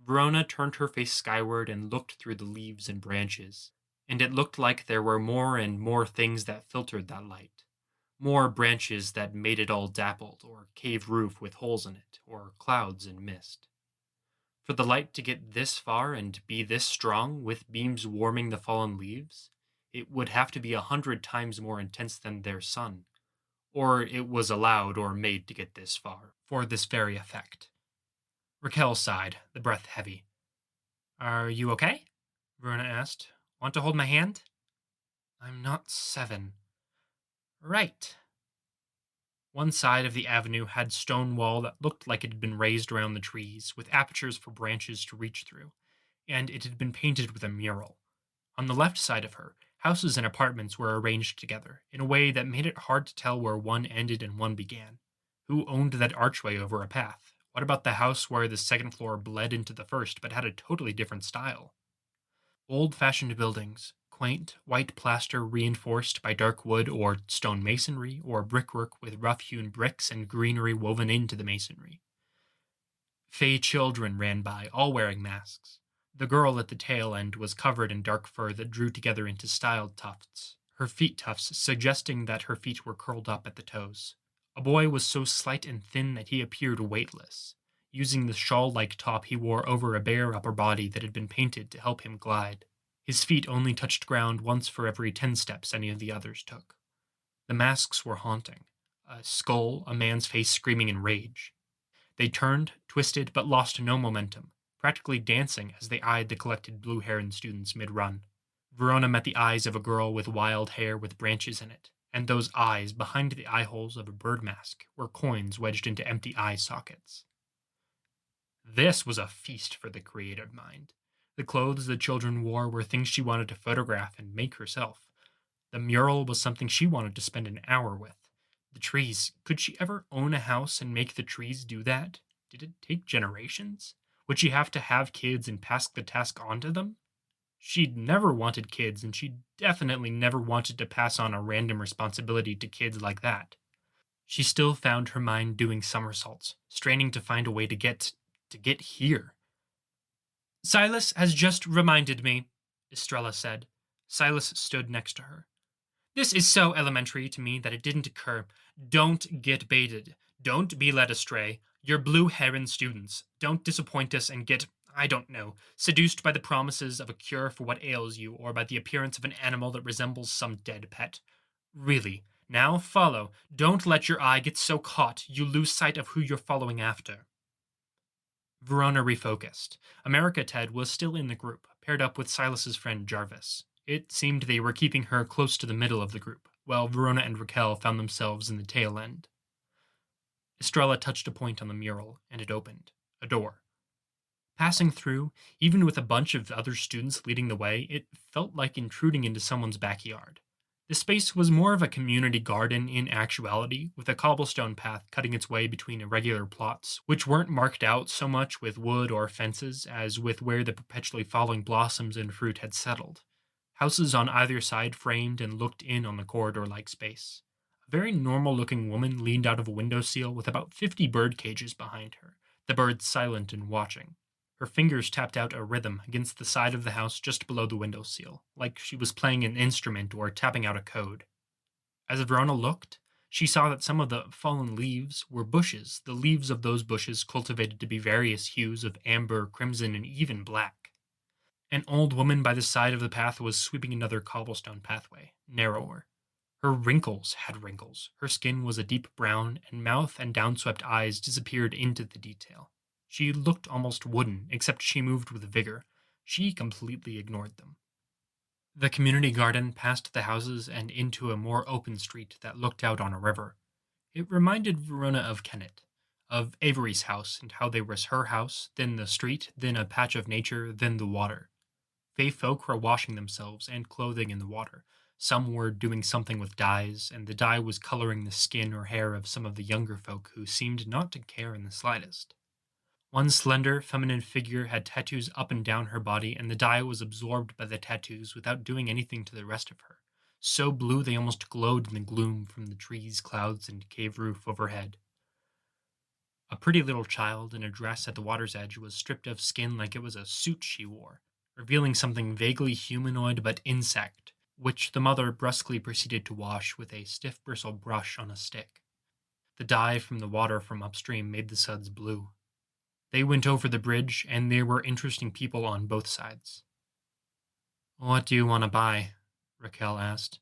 Verona turned her face skyward and looked through the leaves and branches, and it looked like there were more and more things that filtered that light. More branches that made it all dappled, or cave roof with holes in it, or clouds and mist. For the light to get this far and be this strong, with beams warming the fallen leaves, it would have to be 100 times more intense than their sun. Or it was allowed or made to get this far, for this very effect. Raquel sighed, the breath heavy. Are you okay? Verona asked. Want to hold my hand? I'm not 7. Right. One side of the avenue had stone wall that looked like it had been raised around the trees, with apertures for branches to reach through, and it had been painted with a mural. On the left side of her, houses and apartments were arranged together, in a way that made it hard to tell where one ended and one began. Who owned that archway over a path? What about the house where the second floor bled into the first, but had a totally different style? Old-fashioned buildings, quaint, white plaster reinforced by dark wood or stone masonry, or brickwork with rough-hewn bricks and greenery woven into the masonry. Fey children ran by, all wearing masks. The girl at the tail end was covered in dark fur that drew together into styled tufts, her feet tufts suggesting that her feet were curled up at the toes. A boy was so slight and thin that he appeared weightless, using the shawl-like top he wore over a bare upper body that had been painted to help him glide. His feet only touched ground once for every 10 steps any of the others took. The masks were haunting. A skull, a man's face screaming in rage. They turned, twisted, but lost no momentum, practically dancing as they eyed the collected Blue Heron students mid-run. Verona met the eyes of a girl with wild hair with branches in it, and those eyes, behind the eye holes of a bird mask, were coins wedged into empty eye sockets. This was a feast for the creative mind. The clothes the children wore were things she wanted to photograph and make herself. The mural was something she wanted to spend an hour with. The trees, could she ever own a house and make the trees do that? Did it take generations? Would she have to have kids and pass the task on to them? She'd never wanted kids, and she definitely never wanted to pass on a random responsibility to kids like that. She still found her mind doing somersaults, straining to find a way to get here. Silas has just reminded me, Estrella said. Silas stood next to her. This is so elementary to me that it didn't occur. Don't get baited. Don't be led astray. You're blue heron students. Don't disappoint us and get, I don't know, seduced by the promises of a cure for what ails you or by the appearance of an animal that resembles some dead pet. Really, now follow. Don't let your eye get so caught you lose sight of who you're following after. Verona refocused. America Ted was still in the group, paired up with Silas's friend Jarvis. It seemed they were keeping her close to the middle of the group, while Verona and Raquel found themselves in the tail end. Estrella touched a point on the mural, and it opened. A door. Passing through, even with a bunch of other students leading the way, it felt like intruding into someone's backyard. The space was more of a community garden in actuality, with a cobblestone path cutting its way between irregular plots, which weren't marked out so much with wood or fences as with where the perpetually falling blossoms and fruit had settled. Houses on either side framed and looked in on the corridor-like space. A very normal-looking woman leaned out of a windowsill with about 50 bird cages behind her, the birds silent and watching. Her fingers tapped out a rhythm against the side of the house just below the windowsill, like she was playing an instrument or tapping out a code. As Verona looked, she saw that some of the fallen leaves were bushes, the leaves of those bushes cultivated to be various hues of amber, crimson, and even black. An old woman by the side of the path was sweeping another cobblestone pathway, narrower. Her wrinkles had wrinkles. Her skin was a deep brown, and mouth and downswept eyes disappeared into the detail. She looked almost wooden, except she moved with vigor. She completely ignored them. The community garden passed the houses and into a more open street that looked out on a river. It reminded Verona of Kennet, of Avery's house, and how there was her house, then the street, then a patch of nature, then the water. Fae folk were washing themselves and clothing in the water. Some were doing something with dyes, and the dye was coloring the skin or hair of some of the younger folk who seemed not to care in the slightest. One slender, feminine figure had tattoos up and down her body, and the dye was absorbed by the tattoos without doing anything to the rest of her. So blue they almost glowed in the gloom from the trees, clouds, and cave roof overhead. A pretty little child in a dress at the water's edge was stripped of skin like it was a suit she wore, revealing something vaguely humanoid but insect, which the mother brusquely proceeded to wash with a stiff bristle brush on a stick. The dye from the water from upstream made the suds blue. They went over the bridge, and there were interesting people on both sides. "What do you want to buy?" Raquel asked.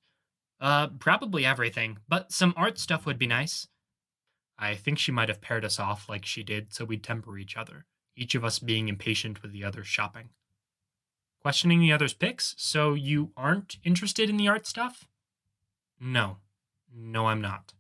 Probably everything, but some art stuff would be nice." I think she might have paired us off like she did so we'd temper each other, each of us being impatient with the other's shopping. Questioning the other's picks, so you aren't interested in the art stuff? No, I'm not.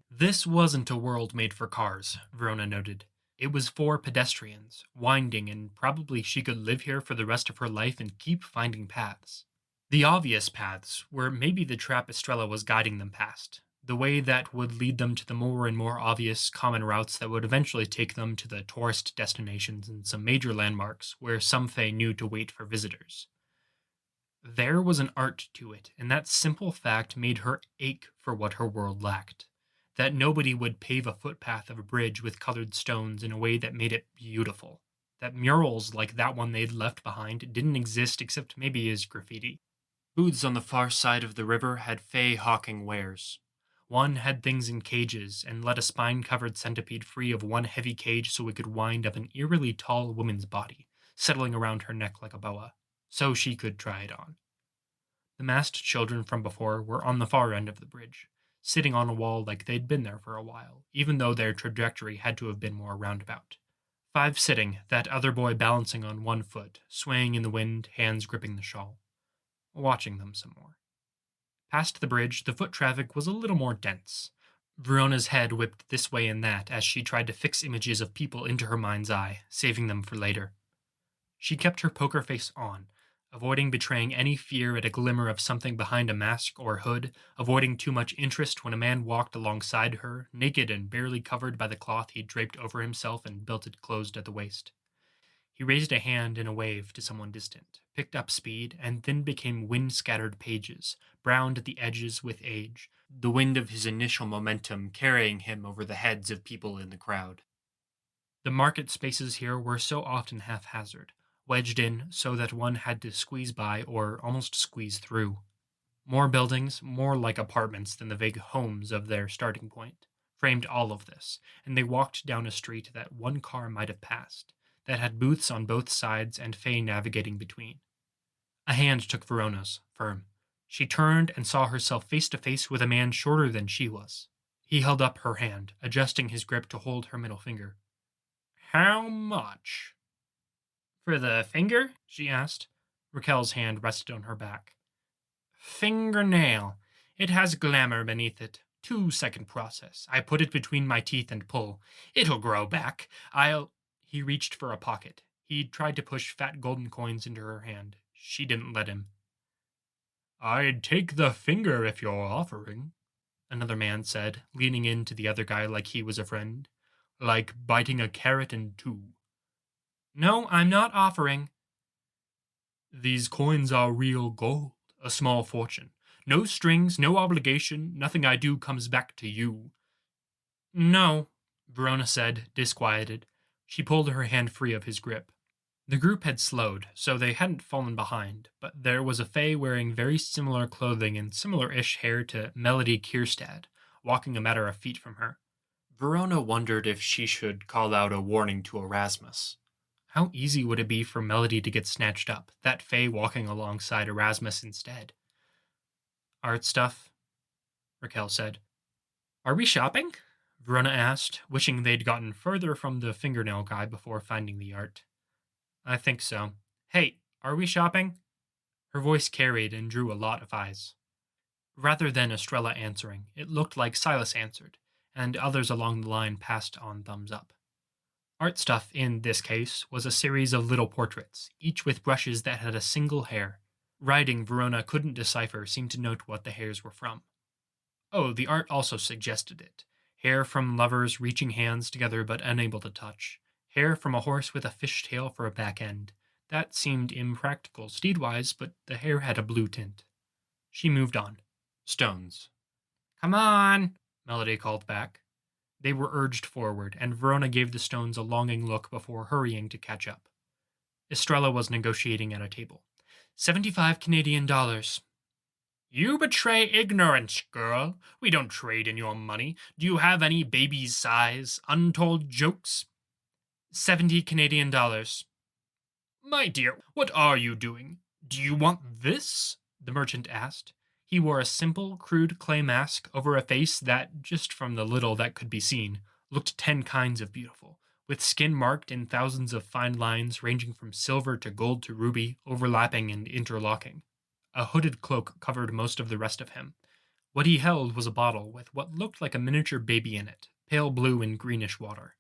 This wasn't a world made for cars, Verona noted. It was for pedestrians, winding, and probably she could live here for the rest of her life and keep finding paths. The obvious paths were maybe the trap Estrella was guiding them past, the way that would lead them to the more and more obvious common routes that would eventually take them to the tourist destinations and some major landmarks where some Fae knew to wait for visitors. There was an art to it, and that simple fact made her ache for what her world lacked. That nobody would pave a footpath of a bridge with colored stones in a way that made it beautiful. That murals like that one they'd left behind didn't exist except maybe as graffiti. Booths on the far side of the river had Fae hawking wares. One had things in cages and let a spine-covered centipede free of one heavy cage so it could wind up an eerily tall woman's body, settling around her neck like a boa, so she could try it on. The masked children from before were on the far end of the bridge, sitting on a wall like they'd been there for a while, even though their trajectory had to have been more roundabout. 5 sitting, that other boy balancing on one foot, swaying in the wind, hands gripping the shawl. Watching them some more. Past the bridge, the foot traffic was a little more dense. Verona's head whipped this way and that as she tried to fix images of people into her mind's eye, saving them for later. She kept her poker face on, avoiding betraying any fear at a glimmer of something behind a mask or hood, avoiding too much interest when a man walked alongside her, naked and barely covered by the cloth he'd draped over himself and belted closed at the waist. He raised a hand in a wave to someone distant, picked up speed, and then became wind-scattered pages, browned at the edges with age, the wind of his initial momentum carrying him over the heads of people in the crowd. The market spaces here were so often haphazard, wedged in so that one had to squeeze by or almost squeeze through. More buildings, more like apartments than the vague homes of their starting point, framed all of this, and they walked down a street that one car might have passed, that had booths on both sides and Faye navigating between. A hand took Verona's, firm. She turned and saw herself face to face with a man shorter than she was. He held up her hand, adjusting his grip to hold her middle finger. How much? For the finger? She asked. Raquel's hand rested on her back. Fingernail. It has glamour beneath it. 2-second process. I put it between my teeth and pull. It'll grow back. He reached for a pocket. He'd tried to push fat golden coins into her hand. She didn't let him. I'd take the finger if you're offering, another man said, leaning into the other guy like he was a friend. Like biting a carrot in two. No, I'm not offering. These coins are real gold, a small fortune. No strings, no obligation, nothing I do comes back to you. No, Verona said, disquieted. She pulled her hand free of his grip. The group had slowed, so they hadn't fallen behind, but there was a Fae wearing very similar clothing and similar-ish hair to Melody Kierstad, walking a matter of feet from her. Verona wondered if she should call out a warning to Erasmus. How easy would it be for Melody to get snatched up, that Fae walking alongside Erasmus instead? Art stuff, Raquel said. Are we shopping? Verona asked, wishing they'd gotten further from the fingernail guy before finding the art. I think so. Hey, are we shopping? Her voice carried and drew a lot of eyes. Rather than Estrella answering, it looked like Silas answered, and others along the line passed on thumbs up. Art stuff, in this case, was a series of little portraits, each with brushes that had a single hair. Writing Verona couldn't decipher seemed to note what the hairs were from. Oh, the art also suggested it. Hair from lovers reaching hands together but unable to touch. Hair from a horse with a fishtail for a back end. That seemed impractical steed-wise, but the hair had a blue tint. She moved on. Stones. Come on, Melody called back. They were urged forward, and Verona gave the stones a longing look before hurrying to catch up. Estrella was negotiating at a table. 75 Canadian dollars. You betray ignorance, girl. We don't trade in your money. Do you have any baby's size, untold jokes? 70 Canadian dollars. My dear, what are you doing? Do you want this? The merchant asked. He wore a simple, crude clay mask over a face that, just from the little that could be seen, looked 10 kinds of beautiful, with skin marked in thousands of fine lines ranging from silver to gold to ruby, overlapping and interlocking. A hooded cloak covered most of the rest of him. What he held was a bottle with what looked like a miniature baby in it, pale blue and greenish water.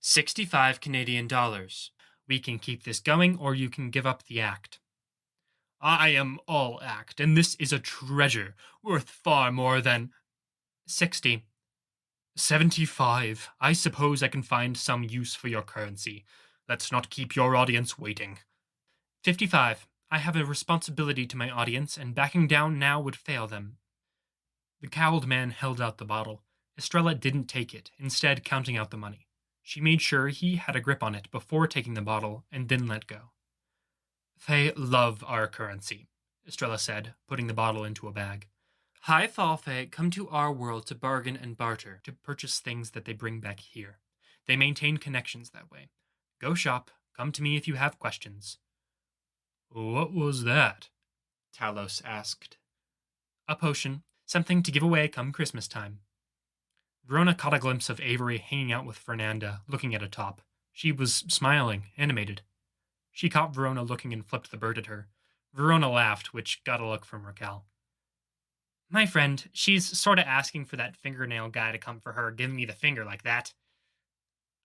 65 Canadian dollars. We can keep this going, or you can give up the act. I am all act, and this is a treasure, worth far more than 60. 75. I suppose I can find some use for your currency. Let's not keep your audience waiting. 55. I have a responsibility to my audience, and backing down now would fail them. The cowled man held out the bottle. Estrella didn't take it, instead counting out the money. She made sure he had a grip on it before taking the bottle, and then let go. They love our currency, Estrella said, putting the bottle into a bag. High Fall Fae come to our world to bargain and barter, to purchase things that they bring back here. They maintain connections that way. Go shop. Come to me if you have questions. What was that? Talos asked. A potion. Something to give away come Christmas time. Verona caught a glimpse of Avery hanging out with Fernanda, looking at a top. She was smiling, animated. She caught Verona looking and flipped the bird at her. Verona laughed, which got a look from Raquel. My friend, she's sort of asking for that fingernail guy to come for her, giving me the finger like that.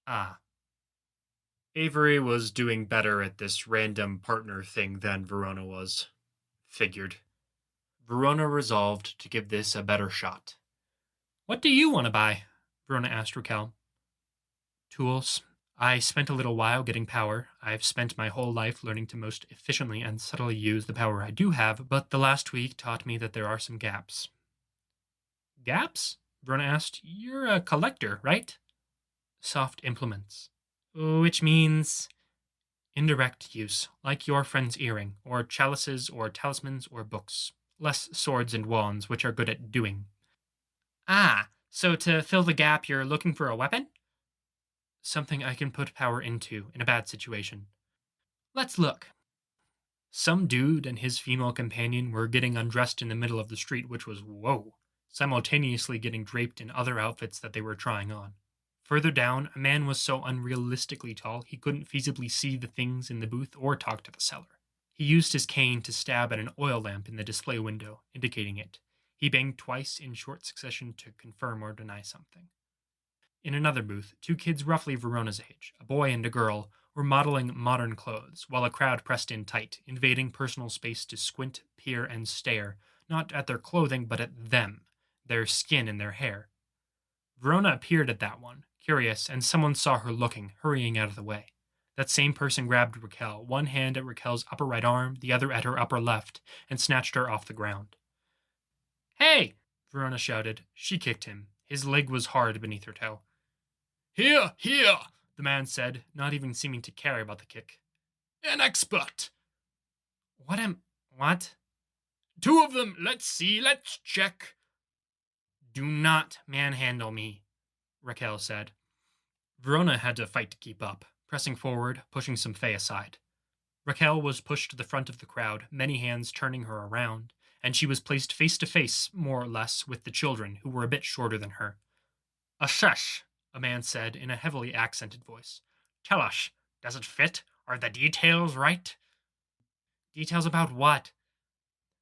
Ah. Avery was doing better at this random partner thing than Verona was. Figured. Verona resolved to give this a better shot. What do you want to buy? Verona asked Raquel. Tools. I spent a little while getting power. I've spent my whole life learning to most efficiently and subtly use the power I do have, but the last week taught me that there are some gaps. Gaps? Verona asked. You're a collector, right? Soft implements. Which means indirect use, like your friend's earring, or chalices, or talismans, or books. Less swords and wands, which are good at doing. Ah, so to fill the gap, you're looking for a weapon? Something I can put power into in a bad situation. Let's look. Some dude and his female companion were getting undressed in the middle of the street, which was whoa, simultaneously getting draped in other outfits that they were trying on. Further down, a man was so unrealistically tall he couldn't feasibly see the things in the booth or talk to the seller. He used his cane to stab at an oil lamp in the display window, indicating it. He banged twice in short succession to confirm or deny something. In another booth, two kids roughly Verona's age, a boy and a girl, were modeling modern clothes, while a crowd pressed in tight, invading personal space to squint, peer, and stare, not at their clothing, but at them, their skin and their hair. Verona appeared at that one, curious, and someone saw her looking, hurrying out of the way. That same person grabbed Raquel, one hand at Raquel's upper right arm, the other at her upper left, and snatched her off the ground. Hey! Verona shouted. She kicked him. His leg was hard beneath her toe. Here, here, the man said, not even seeming to care about the kick. An expert. What? Two of them, let's see, let's check. Do not manhandle me, Raquel said. Verona had to fight to keep up, pressing forward, pushing some Fae aside. Raquel was pushed to the front of the crowd, many hands turning her around, and she was placed face to face, more or less, with the children, who were a bit shorter than her. A shush, a man said in a heavily accented voice. Tell us, does it fit? Are the details right? Details about what?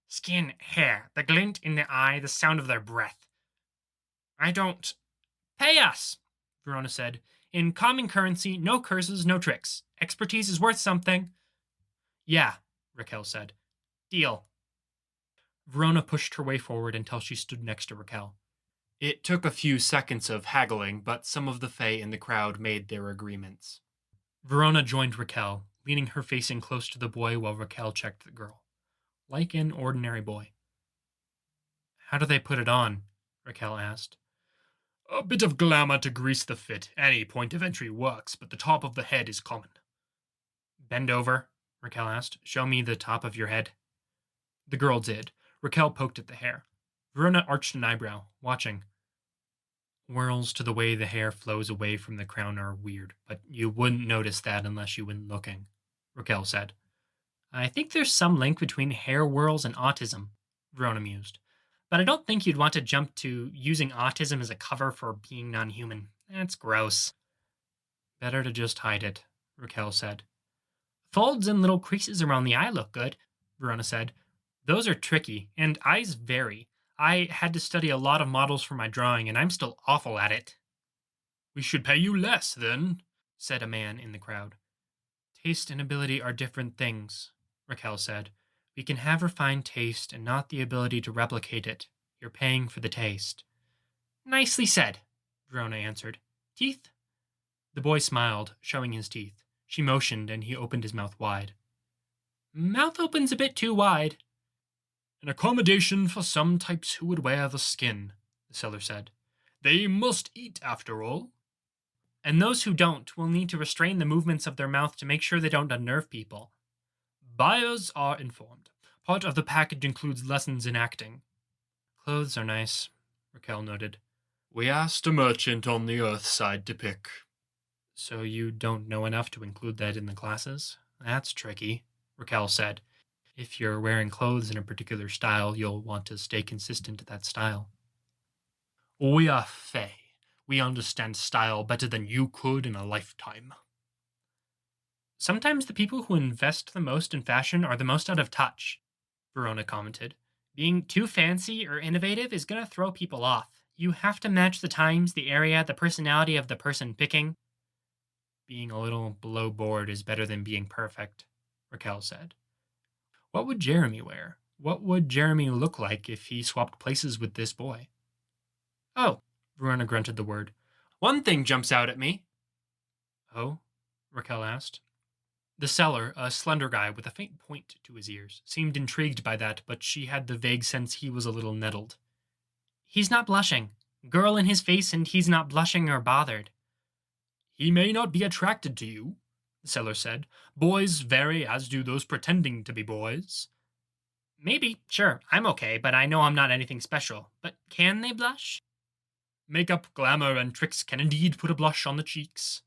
Skin, hair, the glint in the eye, the sound of their breath. I don't... Pay us, Verona said. In common currency, no curses, no tricks. Expertise is worth something. Yeah, Raquel said. Deal. Verona pushed her way forward until she stood next to Raquel. It took a few seconds of haggling, but some of the Fae in the crowd made their agreements. Verona joined Raquel, leaning her facing close to the boy while Raquel checked the girl. Like an ordinary boy. How do they put it on? Raquel asked. A bit of glamour to grease the fit. Any point of entry works, but the top of the head is common. Bend over, Raquel asked. Show me the top of your head. The girl did. Raquel poked at the hair. Verona arched an eyebrow, watching. Whirls to the way the hair flows away from the crown are weird, but you wouldn't notice that unless you went looking, Raquel said. I think there's some link between hair whirls and autism, Verona mused. But I don't think you'd want to jump to using autism as a cover for being non-human. That's gross. Better to just hide it, Raquel said. Folds and little creases around the eye look good, Verona said. Those are tricky, and eyes vary. I had to study a lot of models for my drawing, and I'm still awful at it. We should pay you less, then, said a man in the crowd. Taste and ability are different things, Raquel said. We can have refined taste and not the ability to replicate it. You're paying for the taste. Nicely said, Verona answered. Teeth? The boy smiled, showing his teeth. She motioned, and he opened his mouth wide. Mouth opens a bit too wide. An accommodation for some types who would wear the skin, the seller said. They must eat, after all. And those who don't will need to restrain the movements of their mouth to make sure they don't unnerve people. Buyers are informed. Part of the package includes lessons in acting. Clothes are nice, Raquel noted. We asked a merchant on the Earth side to pick. So you don't know enough to include that in the classes? That's tricky, Raquel said. If you're wearing clothes in a particular style, you'll want to stay consistent to that style. We are Fae. We understand style better than you could in a lifetime. Sometimes the people who invest the most in fashion are the most out of touch, Verona commented. Being too fancy or innovative is going to throw people off. You have to match the times, the area, the personality of the person picking. Being a little below board is better than being perfect, Raquel said. What would Jeremy wear? What would Jeremy look like if he swapped places with this boy? Oh, Verona grunted the word. One thing jumps out at me. Oh? Raquel asked. The seller, a slender guy with a faint point to his ears, seemed intrigued by that, but she had the vague sense he was a little nettled. He's not blushing. Girl in his face and he's not blushing or bothered. He may not be attracted to you, the seller said. Boys vary, as do those pretending to be boys. Maybe, sure, I'm okay, but I know I'm not anything special. But can they blush? Makeup, glamour, and tricks can indeed put a blush on the cheeks.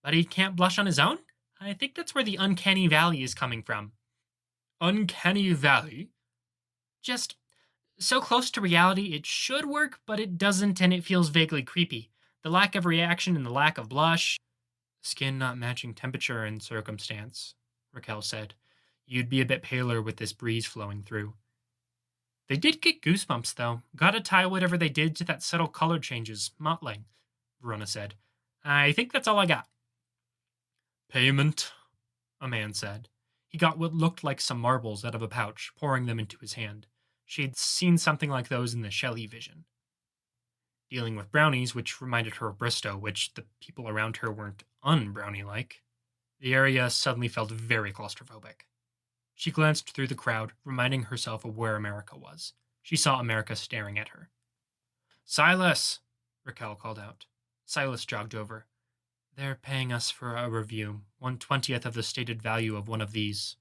But he can't blush on his own? I think that's where the uncanny valley is coming from. Uncanny valley? Just so close to reality it should work, but it doesn't, and it feels vaguely creepy. The lack of reaction and the lack of blush. Skin not matching temperature and circumstance, Raquel said. You'd be a bit paler with this breeze flowing through. They did get goosebumps, though. Gotta tie whatever they did to that subtle color changes, mottling, Verona said. I think that's all I got. Payment, a man said. He got what looked like some marbles out of a pouch, pouring them into his hand. She had seen something like those in the Shelley vision. Dealing with brownies, which reminded her of Bristow, which the people around her weren't un-brownie-like. The area suddenly felt very claustrophobic. She glanced through the crowd, reminding herself of where America was. She saw America staring at her. Silas, Raquel called out. Silas jogged over. They're paying us for a review, 1/20th of the stated value of one of these.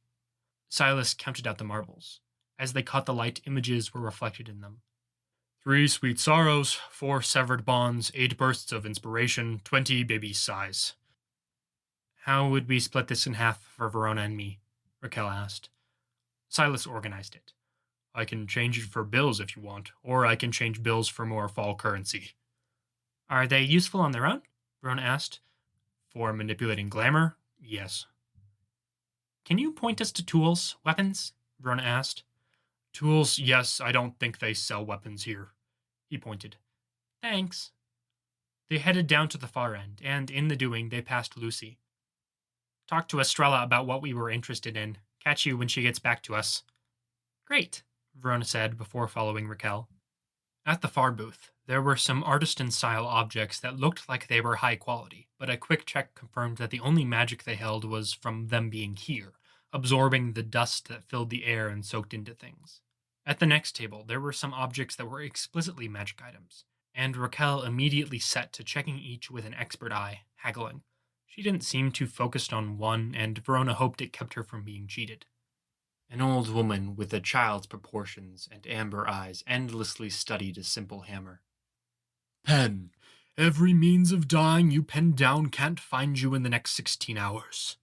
Silas counted out the marbles. As they caught the light, images were reflected in them. 3 sweet sorrows, 4 severed bonds, 8 bursts of inspiration, 20 baby sighs. How would we split this in half for Verona and me? Raquel asked. Silas organized it. I can change it for bills if you want, or I can change bills for more fall currency. Are they useful on their own? Verona asked. For manipulating glamour? Yes. Can you point us to tools, weapons? Verona asked. Tools, yes, I don't think they sell weapons here. He pointed. Thanks. They headed down to the far end, and in the doing, they passed Lucy. Talk to Estrella about what we were interested in. Catch you when she gets back to us. Great, Verona said before following Raquel. At the far booth, there were some artisan-style objects that looked like they were high quality, but a quick check confirmed that the only magic they held was from them being here, absorbing the dust that filled the air and soaked into things. At the next table, there were some objects that were explicitly magic items, and Raquel immediately set to checking each with an expert eye, haggling. She didn't seem too focused on one, and Verona hoped it kept her from being cheated. An old woman with a child's proportions and amber eyes endlessly studied a simple hammer. Pen. Every means of dying you pen down can't find you in the next 16 hours.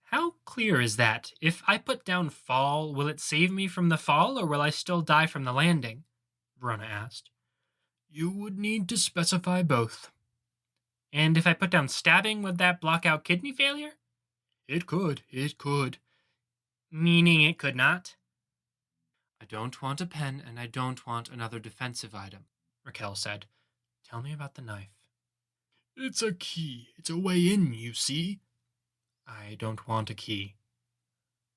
How clear is that? If I put down fall, will it save me from the fall, or will I still die from the landing? Verona asked. You would need to specify both. And if I put down stabbing, would that block out kidney failure? It could. Meaning it could not? I don't want a pen, and I don't want another defensive item, Raquel said. Tell me about the knife. It's a key. It's a way in, you see. I don't want a key.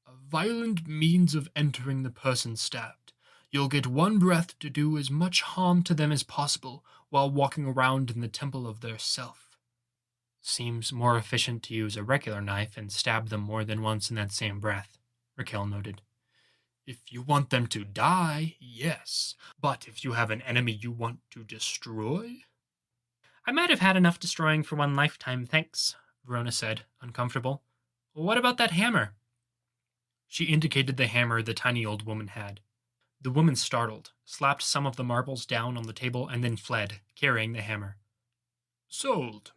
A violent means of entering the person stabbed. You'll get one breath to do as much harm to them as possible while walking around in the temple of their self. Seems more efficient to use a regular knife and stab them more than once in that same breath, Raquel noted. If you want them to die, yes. But if you have an enemy you want to destroy? I might have had enough destroying for one lifetime, thanks, Verona said, uncomfortable. What about that hammer? She indicated the hammer the tiny old woman had. The woman startled, slapped some of the marbles down on the table, and then fled, carrying the hammer. Sold.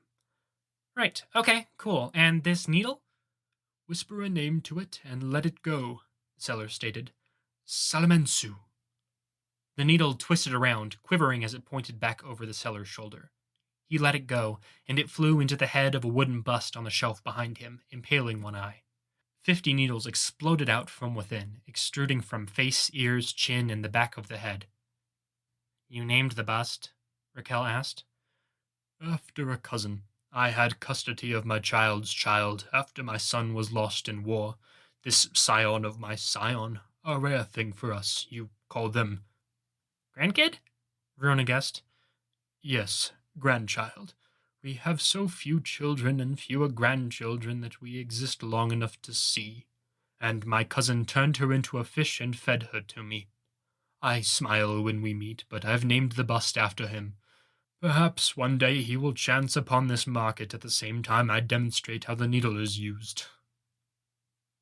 Right, okay, cool. And this needle? Whisper a name to it and let it go, the seller stated. Salamensu. The needle twisted around, quivering as it pointed back over the seller's shoulder. He let it go, and it flew into the head of a wooden bust on the shelf behind him, impaling one eye. 50 needles exploded out from within, extruding from face, ears, chin, and the back of the head. You named the bust? Raquel asked. After a cousin, I had custody of my child's child after my son was lost in war. This scion of my scion, a rare thing for us. You call them... Grandkid? Verona guessed. Yes, grandchild. We have so few children and fewer grandchildren that we exist long enough to see. And my cousin turned her into a fish and fed her to me. I smile when we meet, but I've named the bust after him. Perhaps one day he will chance upon this market at the same time I demonstrate how the needle is used.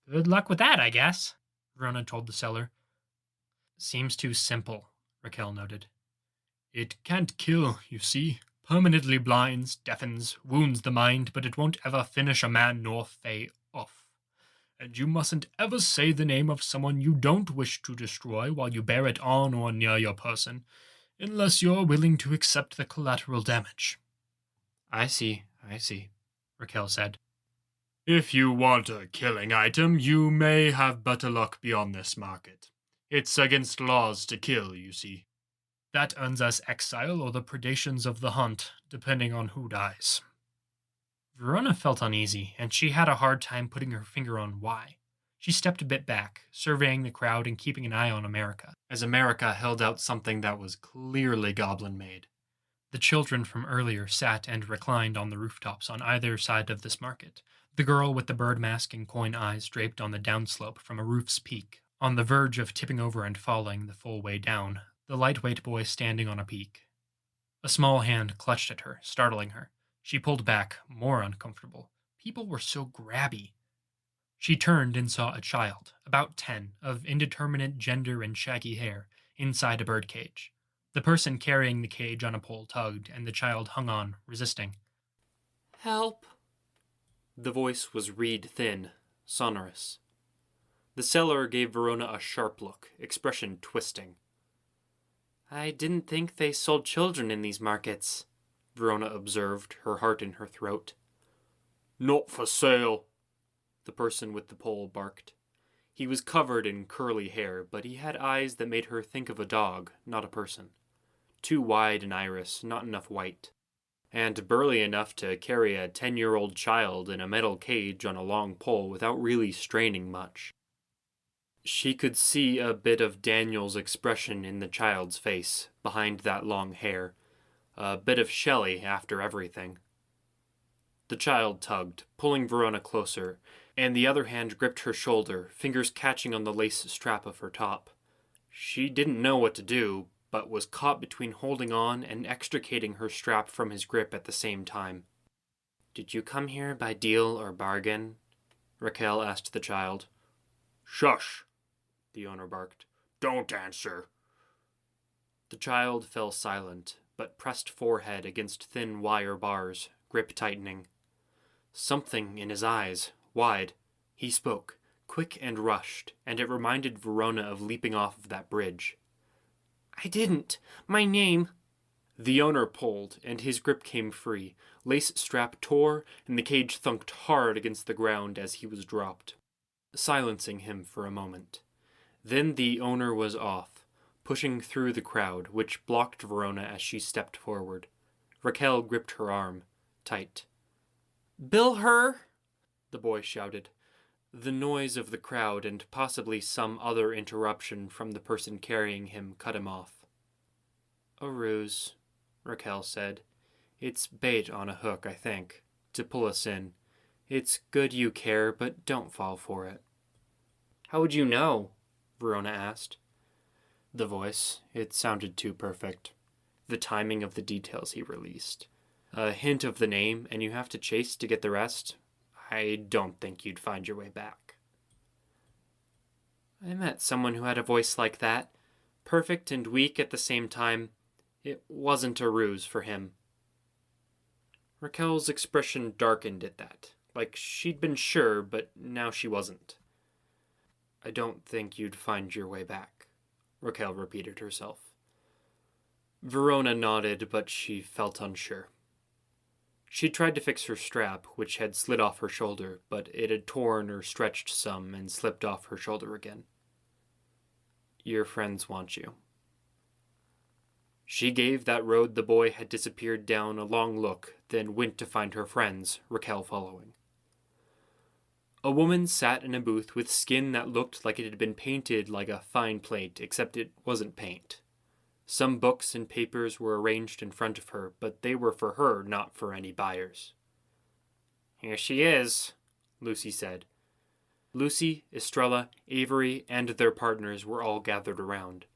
Good luck with that, I guess, Verona told the seller. Seems too simple, Raquel noted. It can't kill, you see. Permanently blinds, deafens, wounds the mind, but it won't ever finish a man nor fay off. And you mustn't ever say the name of someone you don't wish to destroy while you bear it on or near your person, unless you're willing to accept the collateral damage. I see, Raquel said. If you want a killing item, you may have better luck beyond this market. It's against laws to kill, you see. That earns us exile or the predations of the hunt, depending on who dies. Verona felt uneasy, and she had a hard time putting her finger on why. She stepped a bit back, surveying the crowd and keeping an eye on America, as America held out something that was clearly goblin-made. The children from earlier sat and reclined on the rooftops on either side of this market, the girl with the bird mask and coin eyes draped on the downslope from a roof's peak, on the verge of tipping over and falling the full way down, the lightweight boy standing on a peak. A small hand clutched at her, startling her. She pulled back, more uncomfortable. People were so grabby. She turned and saw a child, about 10, of indeterminate gender and shaggy hair, inside a birdcage. The person carrying the cage on a pole tugged, and the child hung on, resisting. Help! The voice was reed thin, sonorous. The seller gave Verona a sharp look, expression twisting. I didn't think they sold children in these markets, Verona observed, her heart in her throat. Not for sale, the person with the pole barked. He was covered in curly hair, but he had eyes that made her think of a dog, not a person. Too wide an iris, not enough white. And burly enough to carry a 10-year-old child in a metal cage on a long pole without really straining much. She could see a bit of Daniel's expression in the child's face, behind that long hair. A bit of Shelley after everything. The child tugged, pulling Verona closer, and the other hand gripped her shoulder, fingers catching on the lace strap of her top. She didn't know what to do, but was caught between holding on and extricating her strap from his grip at the same time. Did you come here by deal or bargain? Raquel asked the child. Shush, the owner barked. Don't answer. The child fell silent, but pressed forehead against thin wire bars, grip tightening. Something in his eyes, wide. He spoke, quick and rushed, and it reminded Verona of leaping off of that bridge. I didn't. My name... The owner pulled, and his grip came free. Lace strap tore, and the cage thunked hard against the ground as he was dropped, silencing him for a moment. Then the owner was off, pushing through the crowd, which blocked Verona as she stepped forward. Raquel gripped her arm, tight. Bill her! The boy shouted. The noise of the crowd and possibly some other interruption from the person carrying him cut him off. A ruse, Raquel said. It's bait on a hook, I think, to pull us in. It's good you care, but don't fall for it. How would you know? Verona asked. The voice. It sounded too perfect. The timing of the details he released. A hint of the name, and you have to chase to get the rest. I don't think you'd find your way back. I met someone who had a voice like that. Perfect and weak at the same time. It wasn't a ruse for him. Raquel's expression darkened at that, like she'd been sure, but now she wasn't. I don't think you'd find your way back, Raquel repeated herself. Verona nodded, but she felt unsure. She tried to fix her strap, which had slid off her shoulder, but it had torn or stretched some and slipped off her shoulder again. Your friends want you. She gave that road the boy had disappeared down a long look, then went to find her friends, Raquel following. A woman sat in a booth with skin that looked like it had been painted like a fine plate, except it wasn't paint. Some books and papers were arranged in front of her, but they were for her, not for any buyers. Here she is, Lucy said. Lucy, Estrella, Avery, and their partners were all gathered around.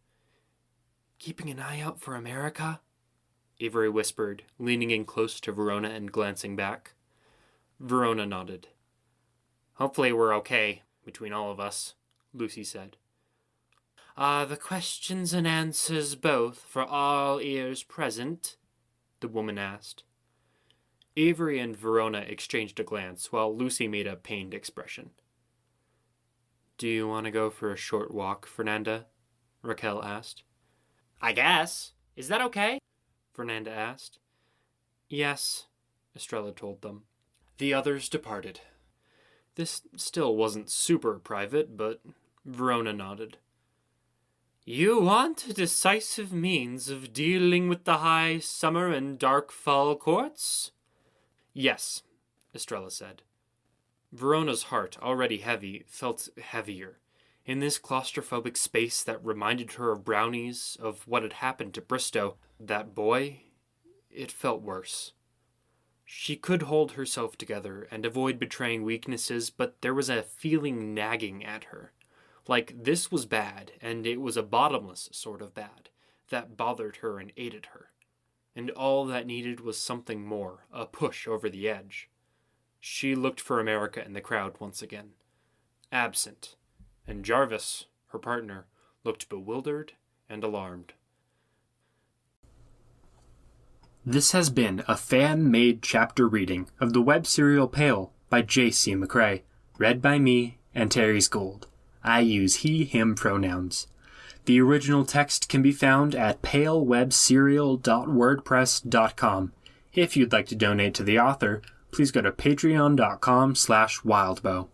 "Keeping an eye out for America?" Avery whispered, leaning in close to Verona and glancing back. Verona nodded. "Hopefully we're okay, between all of us," Lucy said. "Are the questions and answers both for all ears present?" the woman asked. Avery and Verona exchanged a glance, while Lucy made a pained expression. "Do you want to go for a short walk, Fernanda?" Raquel asked. "I guess. Is that okay?" Fernanda asked. "Yes," Estrella told them. The others departed. This still wasn't super private, but Verona nodded. "You want a decisive means of dealing with the high summer and dark fall courts?" "Yes," Estrella said. Verona's heart, already heavy, felt heavier. In this claustrophobic space that reminded her of Brownies, of what had happened to Bristow, that boy, it felt worse. She could hold herself together and avoid betraying weaknesses, but there was a feeling nagging at her. Like this was bad, and it was a bottomless sort of bad, that bothered her and ate at her. And all that needed was something more, a push over the edge. She looked for America in the crowd once again. Absent. And Jarvis, her partner, looked bewildered and alarmed. This has been a fan-made chapter reading of the web serial Pale by J.C. McCrae, read by me, antaresgold. I use he, him pronouns. The original text can be found at palewebserial.wordpress.com. If you'd like to donate to the author, please go to patreon.com/wildbow.